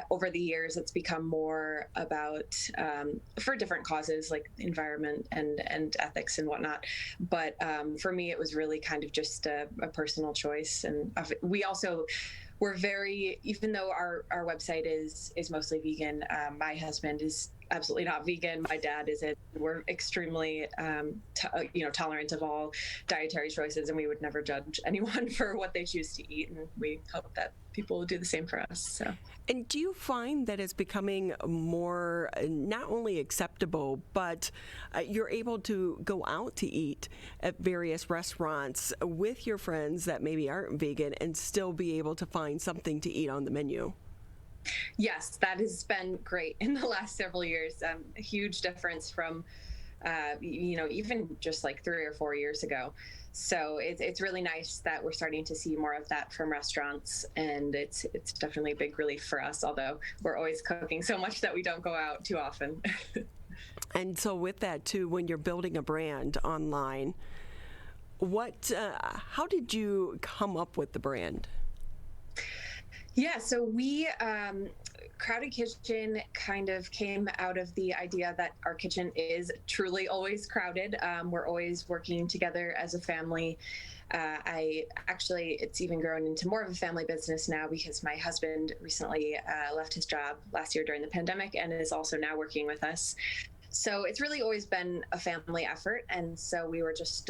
over the years, it's become more about for different causes like environment and ethics and whatnot. But for me, it was really kind of just a personal choice. And we're very, even though our website is mostly vegan, my husband is absolutely not vegan. My dad isn't. We're extremely, tolerant of all dietary choices, and we would never judge anyone for what they choose to eat. And we hope that people will do the same for us. So. And do you find that it's becoming more not only acceptable, but you're able to go out to eat at various restaurants with your friends that maybe aren't vegan and still be able to find something to eat on the menu? Yes, that has been great in the last several years. A huge difference from, even just like 3 or 4 years ago. So it's really nice that we're starting to see more of that from restaurants, and it's definitely a big relief for us, although we're always cooking so much that we don't go out too often. And so with that too, when you're building a brand online, how did you come up with the brand? Yeah, so we, Crowded Kitchen kind of came out of the idea that our kitchen is truly always crowded. We're always working together as a family. It's even grown into more of a family business now because my husband recently left his job last year during the pandemic and is also now working with us. So it's really always been a family effort. And so we were just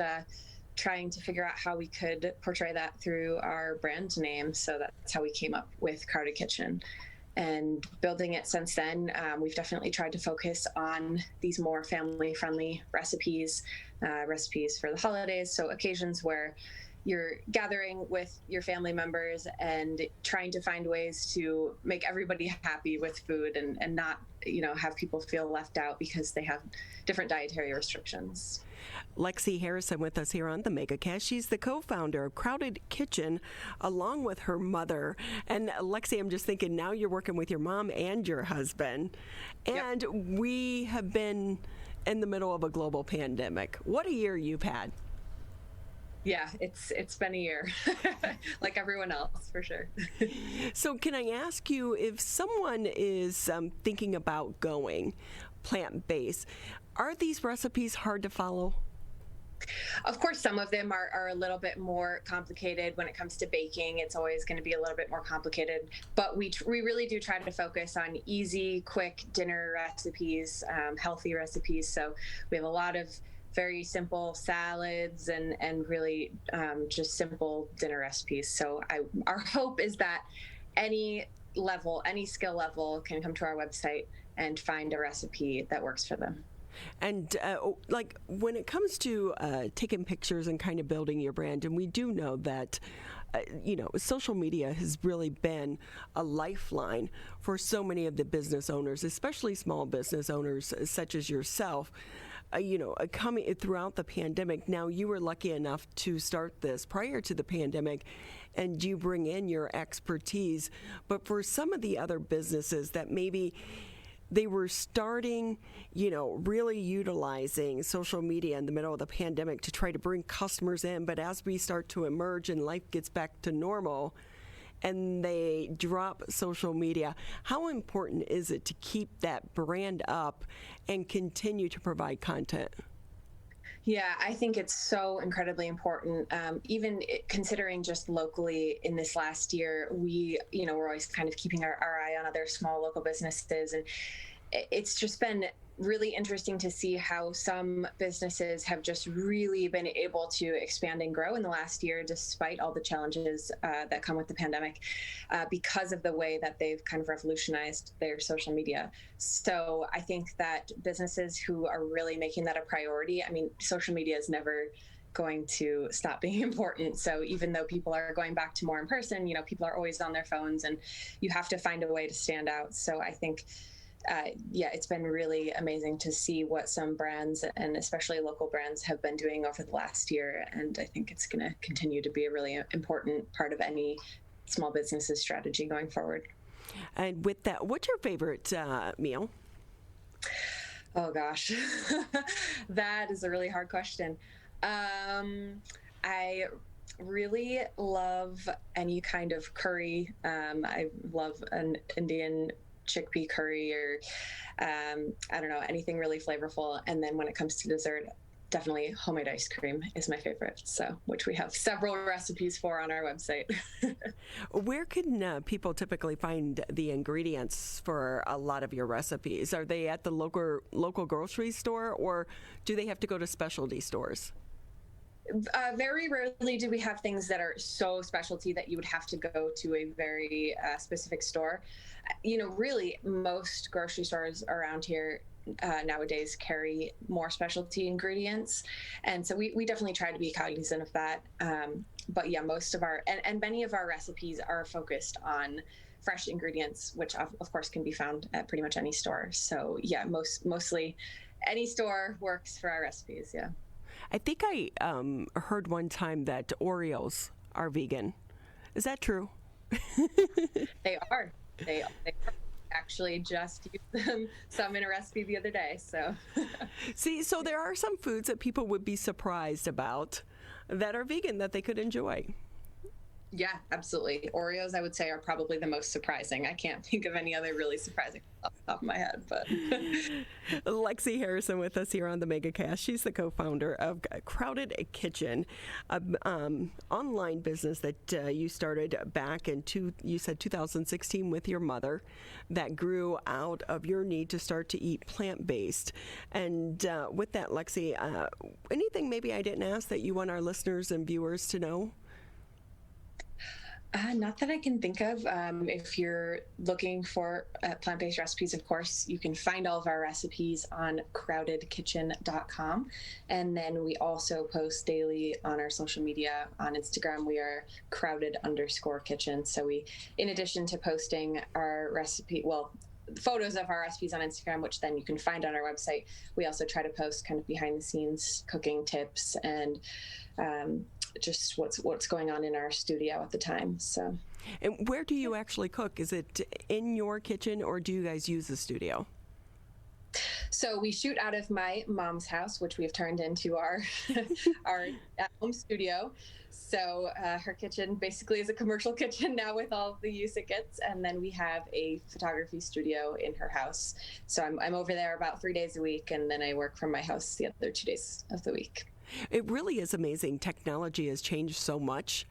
trying to figure out how we could portray that through our brand name. So that's how we came up with Crowded Kitchen. And building it since then, we've definitely tried to focus on these more family-friendly recipes for the holidays. So occasions where you're gathering with your family members and trying to find ways to make everybody happy with food and not, have people feel left out because they have different dietary restrictions. Lexi Harrison with us here on the MegaCast. She's the co-founder of Crowded Kitchen along with her mother. And Lexi, I'm just thinking now you're working with your mom and your husband. And Yep. We have been in the middle of a global pandemic. What a year you've had. Yeah, it's been a year, like everyone else, for sure. So can I ask you, if someone is thinking about going plant-based, are these recipes hard to follow? Of course, some of them are a little bit more complicated. When it comes to baking, it's always going to be a little bit more complicated. But we really do try to focus on easy, quick dinner recipes, healthy recipes. So we have a lot of very simple salads and really just simple dinner recipes. So our hope is that any skill level can come to our website and find a recipe that works for them. And when it comes to taking pictures and kind of building your brand, and we do know that social media has really been a lifeline for so many of the business owners, especially small business owners such as yourself. Coming throughout the pandemic. Now, you were lucky enough to start this prior to the pandemic, and you bring in your expertise. But for some of the other businesses that maybe they were starting, really utilizing social media in the middle of the pandemic to try to bring customers in, but as we start to emerge and life gets back to normal, and they drop social media, how important is it to keep that brand up and continue to provide content? Yeah, I think it's so incredibly important. Even considering just locally in this last year, we're always kind of keeping our eye on other small local businesses. And it's just been really interesting to see how some businesses have just really been able to expand and grow in the last year, despite all the challenges that come with the pandemic, because of the way that they've kind of revolutionized their social media. So I think that businesses who are really making that a priority, social media is never going to stop being important. So even though people are going back to more in person, people are always on their phones, and you have to find a way to stand out. So I think yeah, it's been really amazing to see what some brands, and especially local brands, have been doing over the last year. And I think it's going to continue to be a really important part of any small business's strategy going forward. And with that, what's your favorite meal? Oh gosh, that is a really hard question. I really love any kind of curry. I love an Indian chickpea curry, or I don't know, anything really flavorful. And then when it comes to dessert, definitely homemade ice cream is my favorite, so which we have several recipes for on our website. Where can people typically find the ingredients for a lot of your recipes? Are they at the local grocery store, or do they have to go to specialty stores? Very rarely do we have things that are so specialty that you would have to go to a very specific store. You know, really, most grocery stores around here nowadays carry more specialty ingredients, and so we definitely try to be cognizant of that. But yeah, most of our and many of our recipes are focused on fresh ingredients, which of course can be found at pretty much any store. So yeah, mostly any store works for our recipes. Yeah. I think I heard one time that Oreos are vegan. Is that true? They are. They actually just used them some in a recipe the other day. So see, so there are some foods that people would be surprised about that are vegan that they could enjoy. Yeah, absolutely. Oreos, I would say, are probably the most surprising. I can't think of any other really surprising off the top of my head. But Lexi Harrison with us here on the MegaCast. She's the co-founder of Crowded Kitchen, an online business that you started back in you said 2016 with your mother, that grew out of your need to start to eat plant-based. And with that, Lexi, anything maybe I didn't ask that you want our listeners and viewers to know? Not that I can think of. If you're looking for plant-based recipes, of course, you can find all of our recipes on crowdedkitchen.com. And then we also post daily on our social media. On Instagram, we are crowded_kitchen. So we, in addition to posting our photos of our recipes on Instagram, which then you can find on our website, we also try to post kind of behind the scenes cooking tips and just what's going on in our studio at the time. So, and where do you actually cook? Is it in your kitchen, or do you guys use the studio? So we shoot out of my mom's house, which we've turned into our at-home studio. So her kitchen basically is a commercial kitchen now with all the use it gets. And then we have a photography studio in her house. So I'm over there about 3 days a week, and then I work from my house the other 2 days of the week. It really is amazing. Technology has changed so much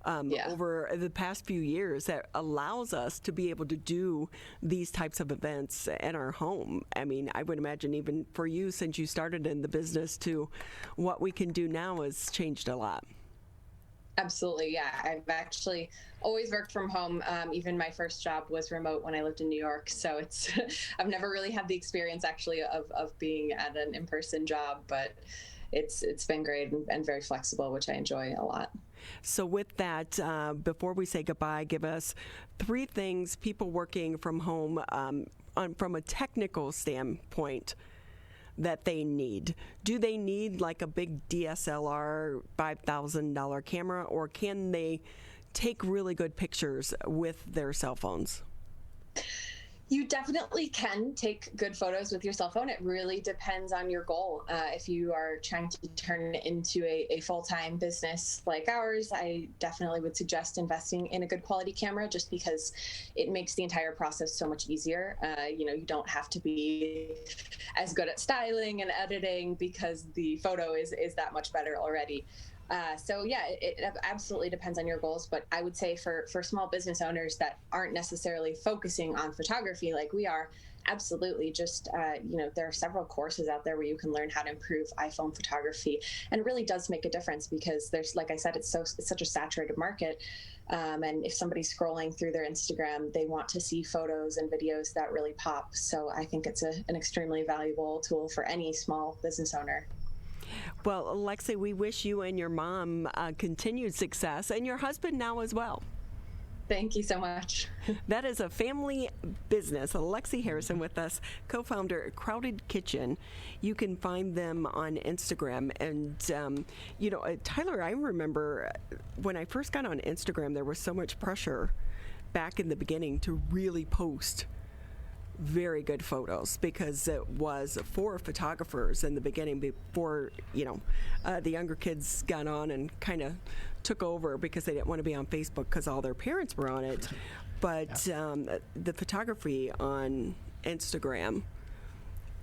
over the past few years that allows us to be able to do these types of events at our home. I mean, I would imagine even for you, since you started in the business, to what we can do now has changed a lot. Absolutely, yeah. I've actually always worked from home. Even my first job was remote when I lived in New York. So it's I've never really had the experience actually of being at an in-person job, but it's been great and very flexible, which I enjoy a lot. So with that, before we say goodbye, give us 3 things people working from home from a technical standpoint that they need. Do they need like a big DSLR $5,000 camera, or can they take really good pictures with their cell phones? You definitely can take good photos with your cell phone. It really depends on your goal. If you are trying to turn it into a full-time business like ours, I definitely would suggest investing in a good quality camera, just because it makes the entire process so much easier. You don't have to be as good at styling and editing because the photo is that much better already. So yeah, it absolutely depends on your goals, but I would say for small business owners that aren't necessarily focusing on photography like we are, absolutely just, there are several courses out there where you can learn how to improve iPhone photography, and it really does make a difference because there's, like I said, it's such a saturated market. And if somebody's scrolling through their Instagram, they want to see photos and videos that really pop. So I think it's an extremely valuable tool for any small business owner. Well, Lexi, we wish you and your mom continued success, and your husband now as well. Thank you so much. That is a family business. Lexi Harrison with us, co-founder at Crowded Kitchen. You can find them on Instagram. And, Tyler, I remember when I first got on Instagram, there was so much pressure back in the beginning to really post very good photos because it was for photographers in the beginning before, the younger kids got on and kind of took over because they didn't want to be on Facebook because all their parents were on it. But the photography on Instagram,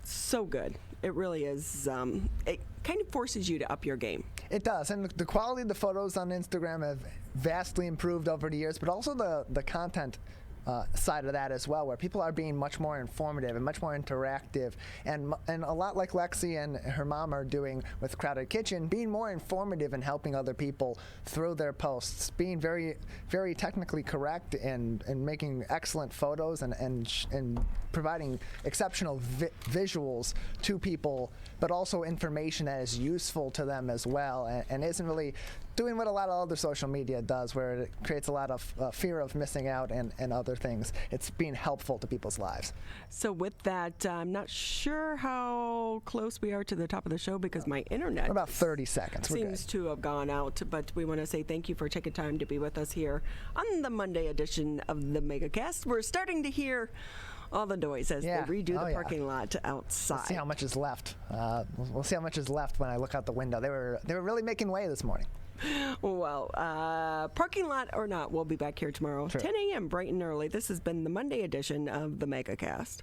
so good. It really is. It kind of forces you to up your game. It does. And the quality of the photos on Instagram have vastly improved over the years, but also the content side of that as well, where people are being much more informative and much more interactive, and a lot like Lexi and her mom are doing with Crowded Kitchen, being more informative and helping other people through their posts, being very, very technically correct and making excellent photos and providing exceptional visuals to people, but also information that is useful to them as well, and isn't really doing what a lot of other social media does, where it creates a lot of fear of missing out and other things. It's being helpful to people's lives. So with that, I'm not sure how close we are to the top of the show because my internet about 30 seconds. Seems to have gone out, but we want to say thank you for taking time to be with us here on the Monday edition of the MegaCast. We're starting to hear all the noise as they redo the parking lot outside. We'll see how much is left. We'll see how much is left when I look out the window. They were really making way this morning. Well, parking lot or not, we'll be back here tomorrow, 10 a.m. bright and early. This has been the Monday edition of the MegaCast.